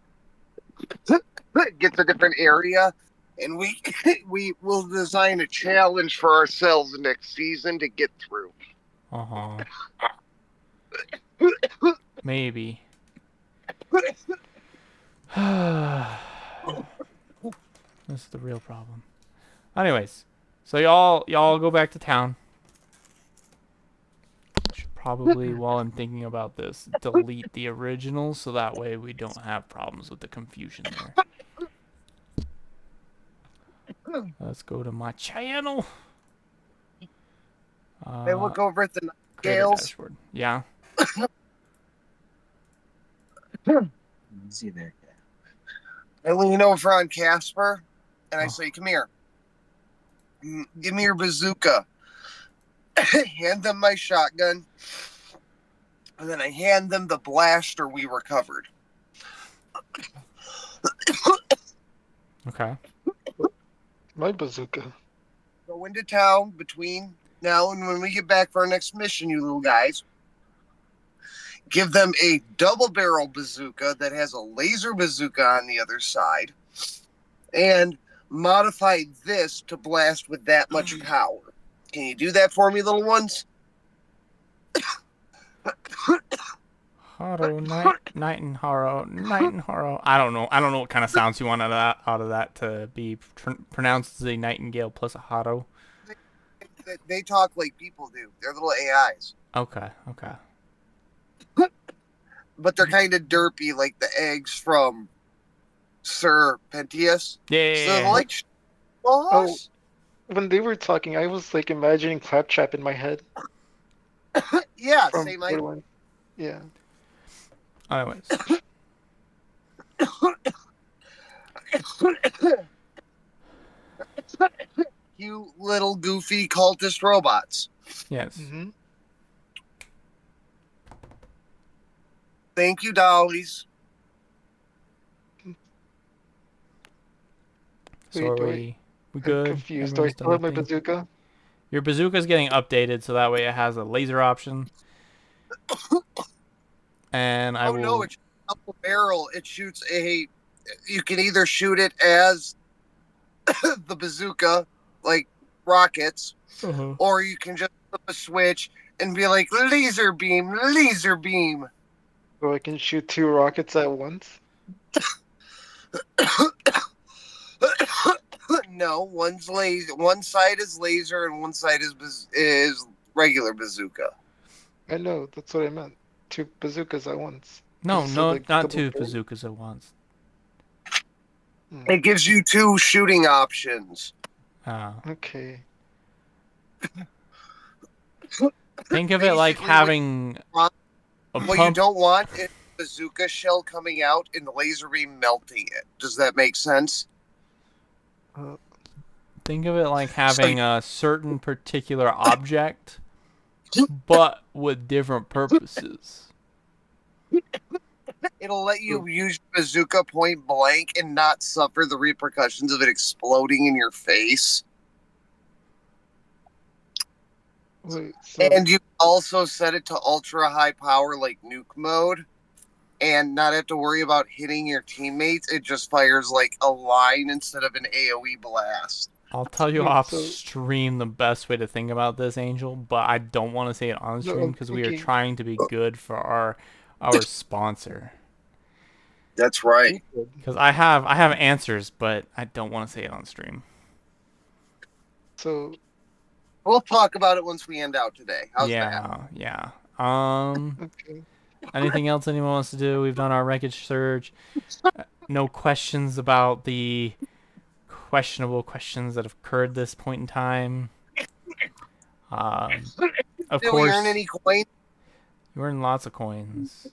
gets a different area, and we will design a challenge for ourselves next season to get through. Maybe. That's the real problem. Anyways, so y'all go back to town. Should probably, while I'm thinking about this, delete the original so that way we don't have problems with the confusion there. Let's go to my channel. They look over at the Creator scales. dashboard. Yeah. See there. I lean over on Casper, and I say, "Come here. Give me your bazooka." Hand them my shotgun, and then I hand them the blaster we recovered. Okay. My bazooka. Go into town between now and when we get back for our next mission, you little guys. Give them a double barrel bazooka that has a laser bazooka on the other side, and modify this to blast with that much power. Can you do that for me, little ones? Haro, night and haro. I don't know what kind of sounds you want out of that to be pronounced as a nightingale plus a haro. They talk like people do. They're little AIs. Okay. But they're kind of derpy, like the eggs from Sir Pentius. Yeah. So like, boss? When they were talking, I was imagining Claptrap in my head. Yeah, From same Borderlands. Yeah. Anyways. You little goofy cultist robots. Yes. Mm-hmm. Thank you, dollies. So are we good? I'm confused. Do I Everyone's still have my done looting? bazooka? Your bazooka's getting updated, so that way it has a laser option. And I will... No, it's a double barrel. It shoots you can either shoot it as the bazooka, like rockets, or you can just flip a switch and be like, laser beam, laser beam. So I can shoot 2 rockets at once? No, one side is laser and one side is regular bazooka. I know, that's what I meant. 2 bazookas at once. 'Cause No, it said, no, like, not double 2 barrel. bazookas at once. It gives you 2 shooting options. Okay. Think of it like Basically, having a what you pump. don't want is bazooka shell coming out and the laser beam melting it. Does that make sense? Think of it like So having a certain particular object, but with different purposes. it'll let you use bazooka point blank and not suffer the repercussions of it exploding in your face. Wait, so And you also set it to ultra high power like nuke mode and not have to worry about hitting your teammates. It just fires like a line instead of an AoE blast. I'll tell you Wait, off so- stream the best way to think about this, Angel, but I don't want to say it on No, stream I'm because we are thinking- trying to be good for our sponsor. That's right. Because I have answers, but I don't want to say it on stream. So, We'll talk about it once we end out today. How's that? Yeah. okay. Anything else anyone wants to do? We've done our wreckage search. No questions about the questionable questions that have occurred at this point in time. Of Did course, we earn any coins? you earn lots of coins.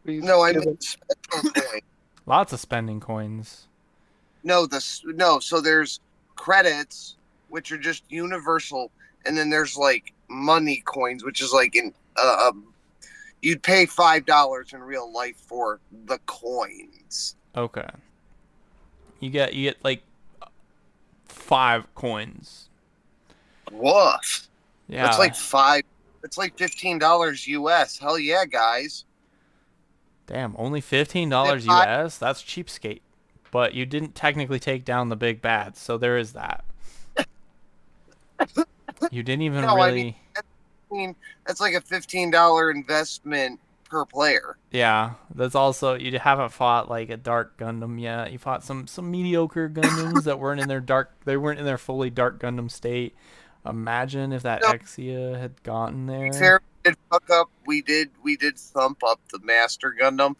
Please No, I give meant special coins. Lots of spending coins. No, so there's credits, which are just universal, and then there's like money coins, which is like you'd pay $5 in real life for the coins. Okay. You get like 5 coins. Woof. Yeah. That's like It's like $15 US. Hell yeah, guys. Damn, only $15 US? That's cheapskate. But you didn't technically take down the big bad, so there is that. You didn't even No, really... I mean, that's like a $15 investment per player. Yeah, that's also... You haven't fought like a Dark Gundam yet. You fought some mediocre Gundams that weren't in their They weren't in their fully Dark Gundam state. Imagine if that No. Exia had gotten there. Fair, we did fuck up. We did thump up the Master Gundam,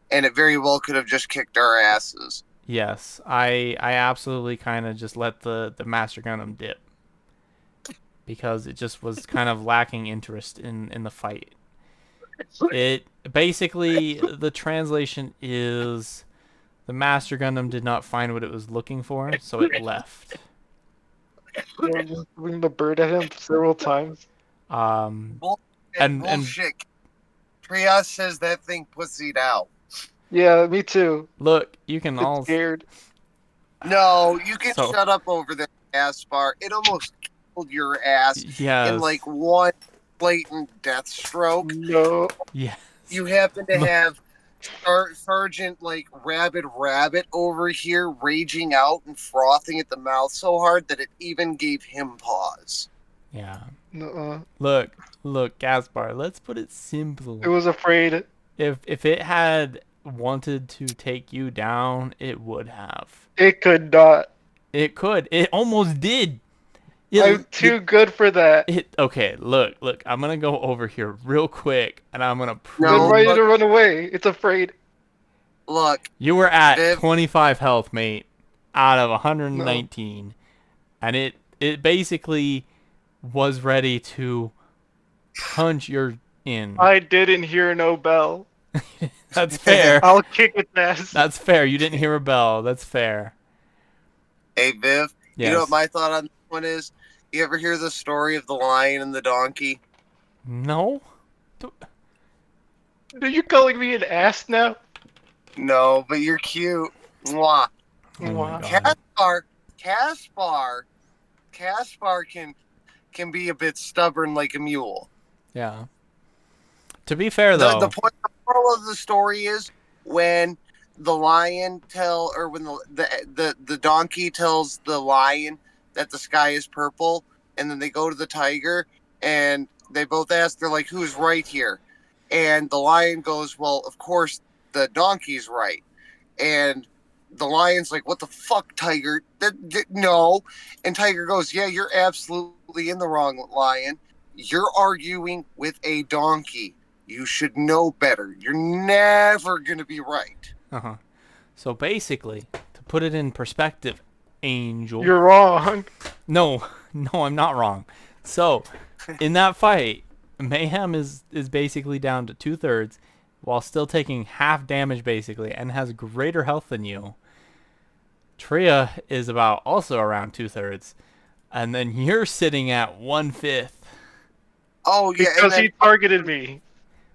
and it very well could have just kicked our asses. Yes, I absolutely kind of just let the Master Gundam dip because it just was kind of lacking interest in the fight. It basically, the translation is the Master Gundam did not find what it was looking for, so it left. Yeah, just throwing the bird at him several times. And Bullshit. Trias says that thing pussied out. Yeah, me too. look, you can It's all scared. No, you can So- shut up over there, Aspar. It almost killed your ass yes, in like one blatant death stroke. No. yes. You happen to have Sergeant like Rabid Rabbit over here raging out and frothing at the mouth so hard that it even gave him pause. Yeah. No. Look, Gaspar. Let's put it simple. It was afraid. If it had wanted to take you down, it would have. It could not. It could. It almost did. I'm too good for that. Okay, look. I'm gonna go over here real quick, and I'm gonna prove. No, Then why did look- it run away? It's afraid. Look, You were at Viv- 25 health, mate, out of 119, and it basically was ready to punch your in. I didn't hear no bell. That's fair. I'll kick its ass. That's fair. You didn't hear a bell. That's fair. hey Viv, Yes. you know what my thought on this one is? You ever hear the story of the lion and the donkey? No. Are you calling me an ass now? No, but you're cute. Mwah. Oh my Wow. God. Caspar can be a bit stubborn like a mule. Yeah. To be fair, though. The moral of the story is when the lion when the donkey tells the lion that the sky is purple, and then they go to the tiger, and they both ask, they're like, who's right here? And the lion goes, well, of course, the donkey's right. And the lion's like, what the fuck, Tiger? No. And Tiger goes, yeah, you're absolutely in the wrong, lion. You're arguing with a donkey. You should know better. You're never going to be right. Uh-huh. So basically, to put it in perspective, Angel. You're wrong. No, I'm not wrong. So, in that fight, Mayhem is basically down to 2/3 while still taking half damage basically and has greater health than you. Tria is about also around 2/3, and then you're sitting at 1/5. Oh, yeah. Because he targeted me.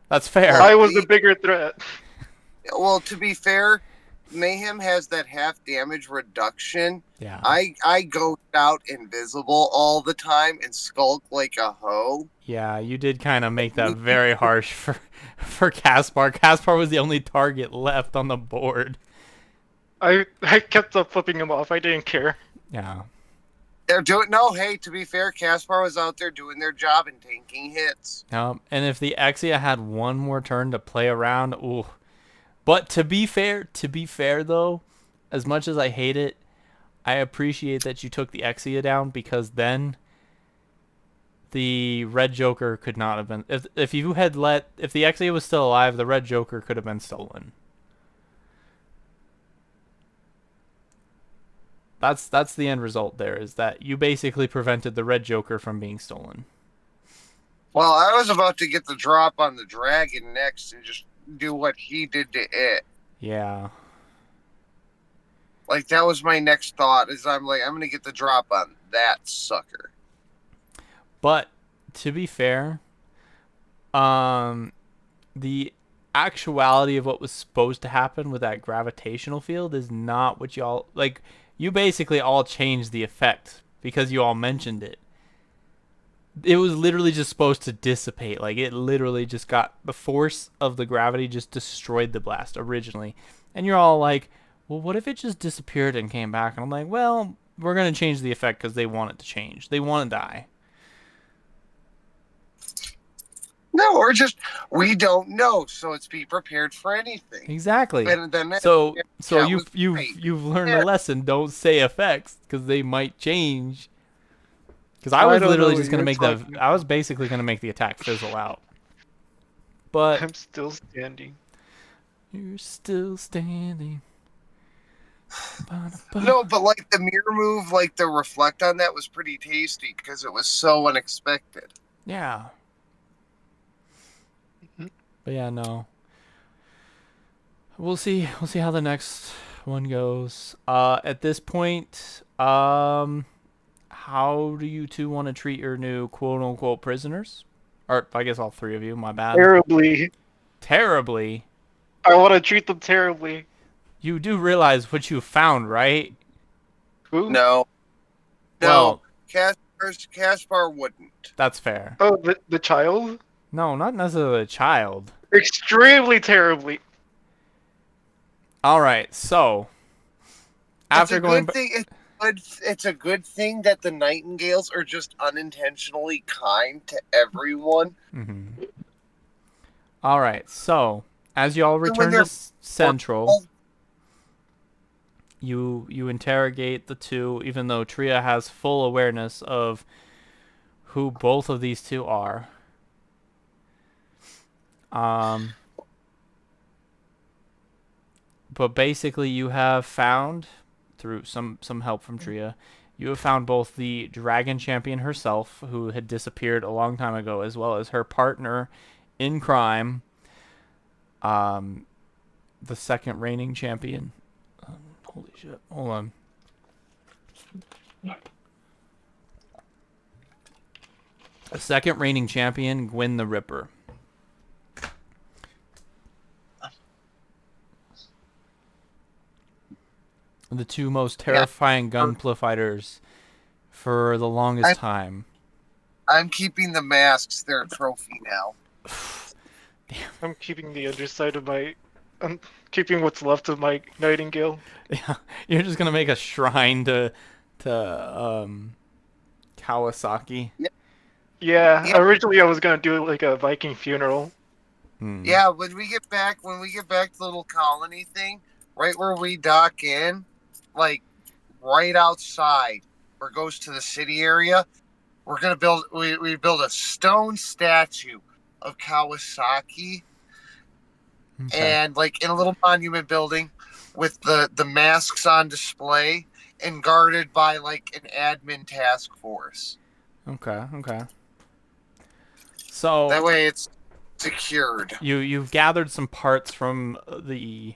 That's fair. I was the bigger threat. Well, to be fair, Mayhem has that half damage reduction. Yeah. I go out invisible all the time and skulk like a hoe. Yeah, you did kind of make that very harsh for Caspar. Caspar was the only target left on the board. I kept up flipping him off. I didn't care. Yeah. They're doing no. Hey, to be fair, Caspar was out there doing their job and tanking hits. And if the Exia had one more turn to play around, ooh. But to be fair though, as much as I hate it, I appreciate that you took the Exia down, because then the Red Joker could not have been. If the Exia was still alive, the Red Joker could have been stolen. That's the end result there, is that you basically prevented the Red Joker from being stolen. Well, I was about to get the drop on the dragon next and just do what he did to it. Yeah. Like, that was my next thought, is I'm going to get the drop on that sucker. But to be fair, the actuality of what was supposed to happen with that gravitational field is not what y'all like. You basically all changed the effect because you all mentioned it. It was literally just supposed to dissipate. Like, it literally just got, the force of the gravity just destroyed the blast originally. And you're all like, well, what if it just disappeared and came back? And I'm like, well, we're going to change the effect because they want it to change. They want to die. No, or just, we don't know, so it's be prepared for anything. Exactly. And then So that you've was great. you've learned a lesson. Don't say effects because they might change. Because I was don't literally know just what gonna you're make talking I was basically gonna make the attack fizzle out. But I'm still standing. you're still standing. No, but like the mirror move, like the reflect on that was pretty tasty because it was so unexpected. Yeah. But yeah, no. We'll see how the next one goes. At this point, how do you two want to treat your new quote unquote prisoners? Or I guess all three of you, my bad. Terribly. Terribly. I want to treat them terribly. You do realize what you found, right? Who? No. Well, Caspar wouldn't. that's fair. Oh, the child? No, not necessarily a child. Extremely terribly. All right, so after going It's a good thing that the Nightingales are just unintentionally kind to everyone. Mm-hmm. All right, so as you all return they're to Central, you interrogate the two, even though Tria has full awareness of who both of these two are. But basically, you have found, through some help from Tria, you have found both the Dragon Champion herself, who had disappeared a long time ago, as well as her partner in crime, the second reigning champion. Holy shit! Hold on. The second reigning champion, Gwyn the Ripper. The two most terrifying Gunpla fighters for the longest time. I'm keeping the masks. They're a trophy now. I'm keeping the underside of my... I'm keeping what's left of my Nightingale. Yeah, you're just gonna make a shrine to Kawasaki. Yeah, Yeah. originally I was gonna do like a Viking funeral. Hmm. Yeah, when we get back to the little colony thing, right where we dock in, like right outside where it goes to the city area, we're gonna we build a stone statue of Kawasaki, Okay. and like in a little monument building with the masks on display and guarded by like an admin task force. Okay. Okay. So That way it's secured. you've gathered some parts from the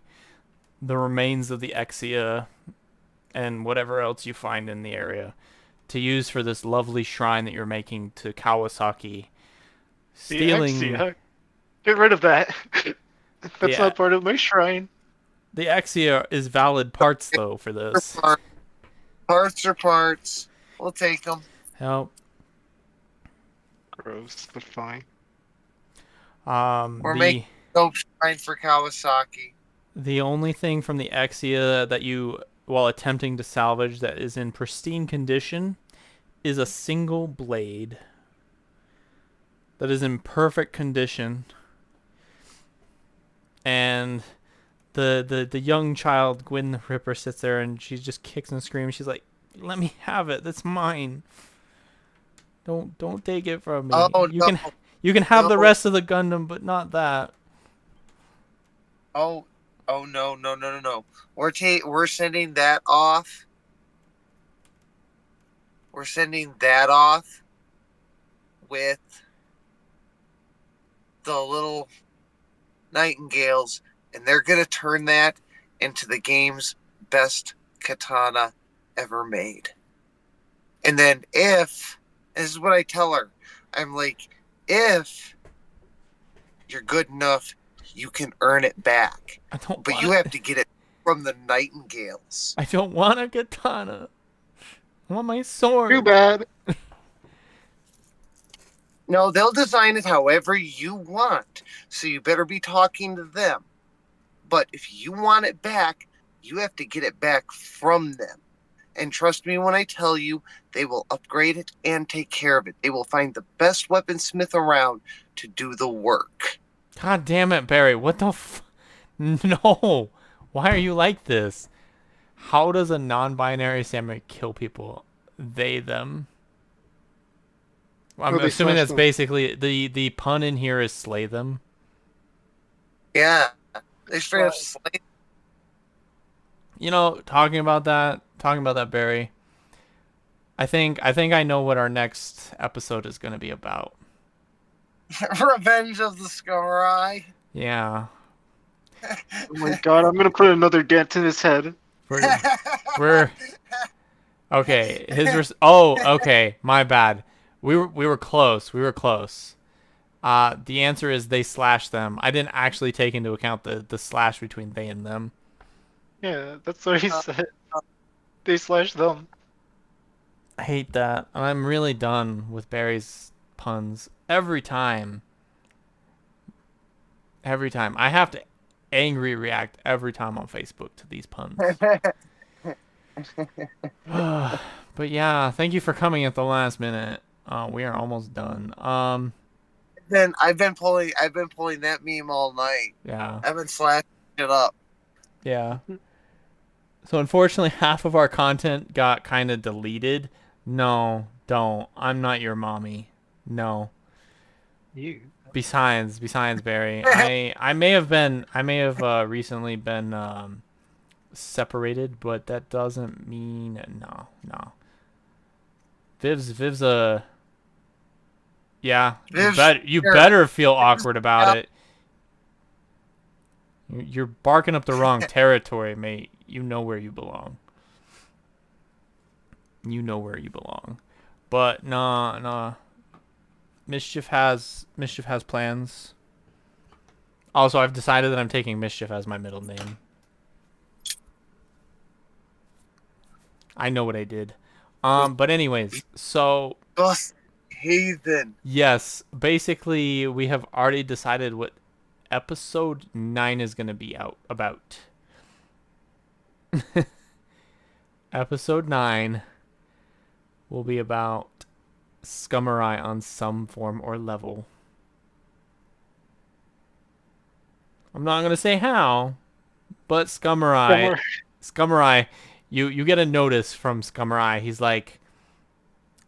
remains of the Exia and whatever else you find in the area to use for this lovely shrine that you're making to Kawasaki. The Stealing Exia. Get rid of that. That's the not part of my shrine. the Exia is valid parts though for this. Parts are parts. We'll take them. Help. Gross, but fine. We're The making dope shrine for Kawasaki. the only thing from the Exia that you, while attempting to salvage, that is in pristine condition is a single blade that is in perfect condition. And the young child, Gwyn the Ripper, sits there and she just kicks and screams. She's like, "Let me have it. That's mine. Don't take it from me. Oh You no! can have the No. rest of the Gundam, but not that." Oh, oh no! We're sending that off. We're sending that off with the little nightingales, and they're gonna turn that into the game's best katana ever made. And then if this is what I tell her, I'm like, if you're good enough, you can earn it back. I don't But want you it. have to get it from the nightingales. I don't want a katana. I want my Too sword. bad. No, they'll design it however you want. So you better be talking to them. But if you want it back, you have to get it back from them. And trust me when I tell you, they will upgrade it and take care of it. They will find the best weaponsmith around to do the work. God damn it, Barry. What the No. Why are you like this? How does a non-binary samurai kill people? They, them. I'm Well, they assuming slash that's them. basically the pun in here is slay them. Yeah. They straight up slay. You know, talking about that, Barry. I think I know what our next episode is going to be about. Revenge of the Scarai. Yeah. Oh my god, I'm gonna put another dent in his head. We're okay. Okay. My bad. We were close. We were close. The answer is they slashed them. I didn't actually take into account the slash between they and them. Yeah, that's what he said. They slash them. I hate that. I'm really done with Barry's puns every time. Every time. I have to angry react every time on Facebook to these puns. But yeah, thank you for coming at the last minute. We are almost done. Then I've been pulling that meme all night. Yeah. I've been slashing it up. Yeah. So unfortunately, half of our content got kind of deleted. No, don't. I'm not your mommy. No. You. Besides, Barry, I may have recently been separated, but that doesn't mean no. Viv's a yeah. You better feel awkward about it. You're barking up the wrong territory, mate. You know where you belong. But nah. Mischief has plans. Also, I've decided that I'm taking Mischief as my middle name. I know what I did. But anyways, so Bust heathen. yes, basically we have already decided what episode 9 is going to be about. Episode 9 will be about Scumurai on some form or level. I'm not gonna say how, but Scumurai, Scummer. Scumurai, you get a notice from Scumurai. He's like,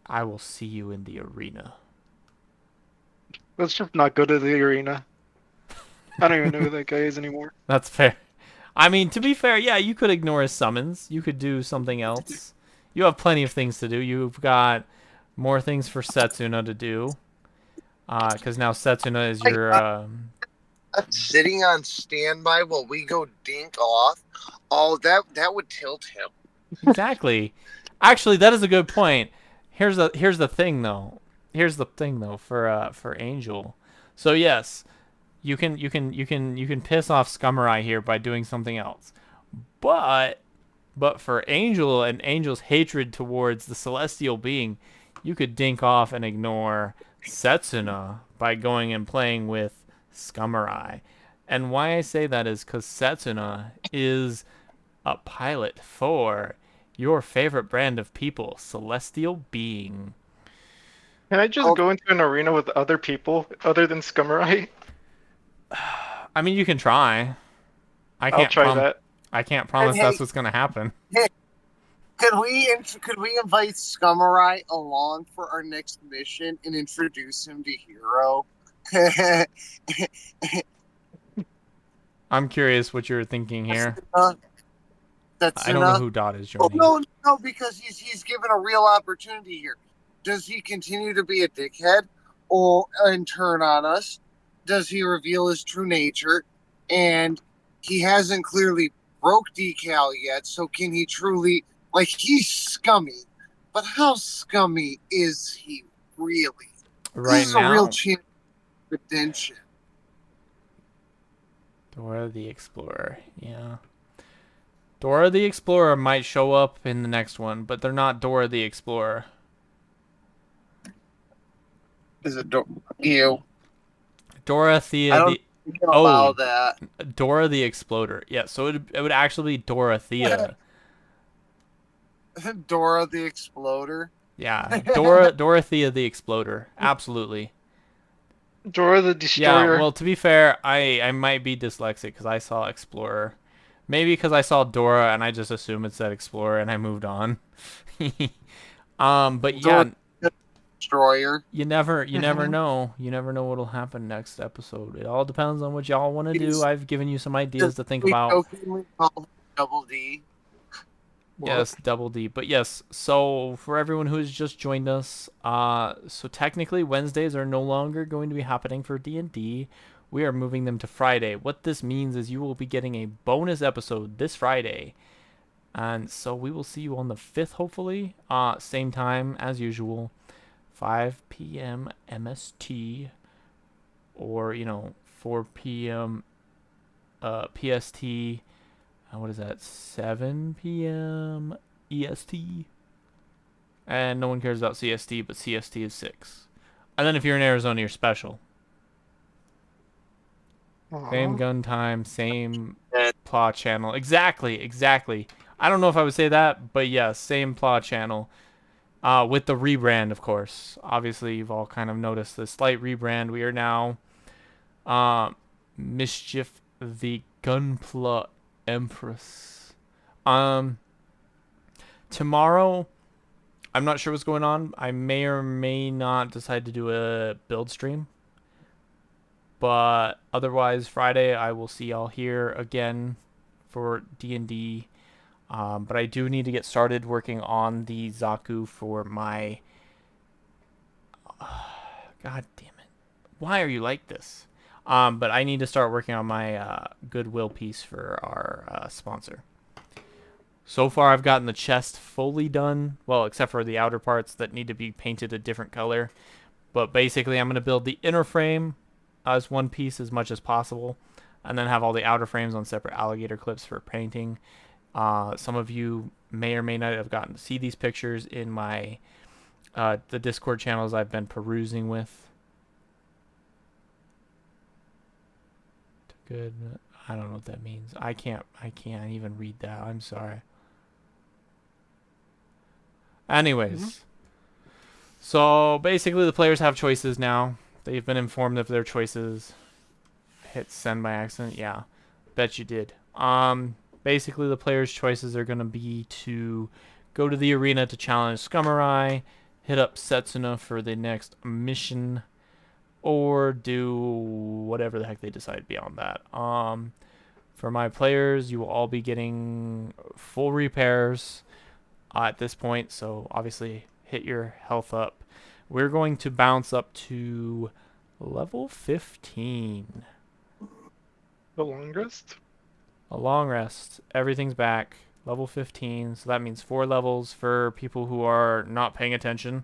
I will see you in the arena. Let's just not go to the arena. I don't even know who that guy is anymore. That's fair. I mean, to be fair, yeah, you could ignore his summons. You could do something else. You have plenty of things to do. You've got more things for Setsuna to do. Because now Setsuna is Like, your. Sitting on standby while we go dink off. Oh, that would tilt him. Exactly. Actually, that is a good point. Here's the thing though. Here's the thing though for Angel. So yes, you can piss off Scumurai here by doing something else. But for Angel and Angel's hatred towards the celestial being, you could dink off and ignore Setsuna by going and playing with Scumurai. And why I say that is because Setsuna is a pilot for your favorite brand of people, celestial being. Can I just go into an arena with other people other than Scummerai? I mean, you can try. I I'll can't try that. I can't promise Hey, that's what's gonna happen. could we invite Scummerai along for our next mission and introduce him to Hero? I'm curious what you're thinking here. That's I don't know who Dot is joining. no, because he's given a real opportunity here. Does he continue to be a dickhead, or and turn on us? Does he reveal his true nature? And he hasn't clearly broke Decal yet, so can he truly, like, he's scummy, but how scummy is he really? Right This is a real now, chance of redemption. Dora the Explorer. Yeah. Dora the Explorer might show up in the next one, but they're not Dora the Explorer. Is it you? Dorothea I don't the think you can allow that. Dora the Exploder. Yeah, so it would actually be Dorothea. Dora the Exploder. Yeah, Dorothea the Exploder. Absolutely. Dora the Yeah, Destroyer. well, to be fair, I might be dyslexic because I saw Explorer. Maybe because I saw Dora and I just assumed it said Explorer and I moved on. But yeah, Dora the Destroyer. you never know. You never know what'll happen next episode. It all depends on what y'all want to do. I've given you some ideas to think We about. jokingly call him Double D. Yes, double D. But yes, so for everyone who has just joined us, so technically Wednesdays are no longer going to be happening for D&D. We are moving them to Friday. What this means is you will be getting a bonus episode this Friday. And so we will see you on the 5th, hopefully. Same time as usual, 5 p.m. MST, or, 4 p.m. PST. What is that? 7 p.m. EST. And no one cares about CST, but CST is 6. And then if you're in Arizona, you're special. Same gun time, same plot channel. Exactly. I don't know if I would say that, but yes, same plot channel. With the rebrand, of course. Obviously, you've all kind of noticed the slight rebrand. We are now Mischief the Gunpla Empress. Tomorrow, I'm not sure what's going on. I may or may not decide to do a build stream. But otherwise, Friday, I will see y'all here again for D&D. But I do need to get started working on the Zaku for my... God damn it. Why are you like this? But I need to start working on my Goodwill piece for our sponsor. So far, I've gotten the chest fully done. Well, except for the outer parts that need to be painted a different color. But basically, I'm going to build the inner frame as one piece as much as possible. And then have all the outer frames on separate alligator clips for painting. Some of you may or may not have gotten to see these pictures in my the Discord channels I've been perusing with. Good. I don't know what that means. I can't even read that. I'm sorry. Anyways. So basically, the players have choices now. They've been informed of their choices. Hit send by accident. Yeah, bet you did. Basically, the players' choices are gonna be to go to the arena to challenge Skummarai, hit up Setsuna for the next mission, or do whatever the heck they decide beyond that. For my players, you will all be getting full repairs at this point, so obviously hit your health up. We're going to bounce up to level 15. The long rest? A long rest. Everything's back. Level 15, so that means 4 levels for people who are not paying attention.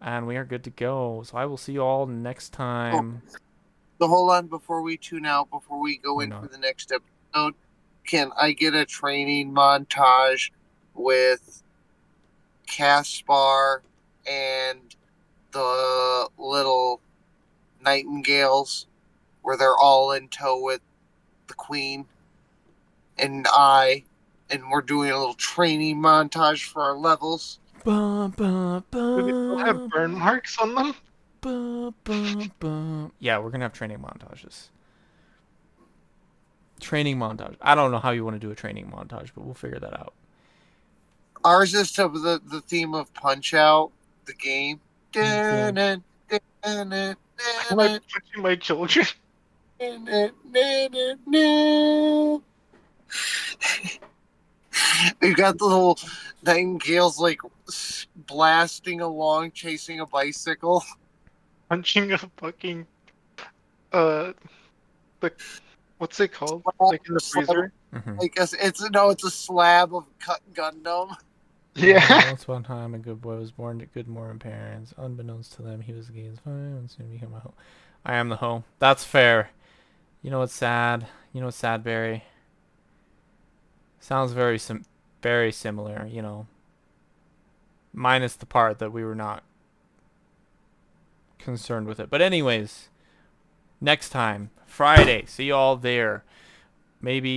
And we are good to go. So I will see you all next time. So hold on before we tune out, before we go Or into not. the next episode. Can I get a training montage with Caspar and the little nightingales where they're all in tow with the queen and and we're doing a little training montage for our levels? Bum, bum, Do they still have bum, burn marks on them? bum, bum, bum. Yeah, we're gonna have training montages. Training montage. I don't know how you want to do a training montage, but we'll figure that out. Ours is to the theme of Punch Out, the game. Okay. Am I punching my children? We've got the little nightingales like blasting along, chasing a bicycle. Punching a fucking uh the what's it called? Like in the freezer? Mm-hmm. I guess it's a slab of cut Gundam. Yeah. Once one time, a good boy was born to good Mormon parents. Unbeknownst to them, he was against fire and soon became a hoe. I am the hoe. That's fair. You know what's sad? You know what's sad, Barry? Sounds very similar, you know. Minus the part that we were not concerned with it. But anyways, next time, Friday. See you all there. Maybe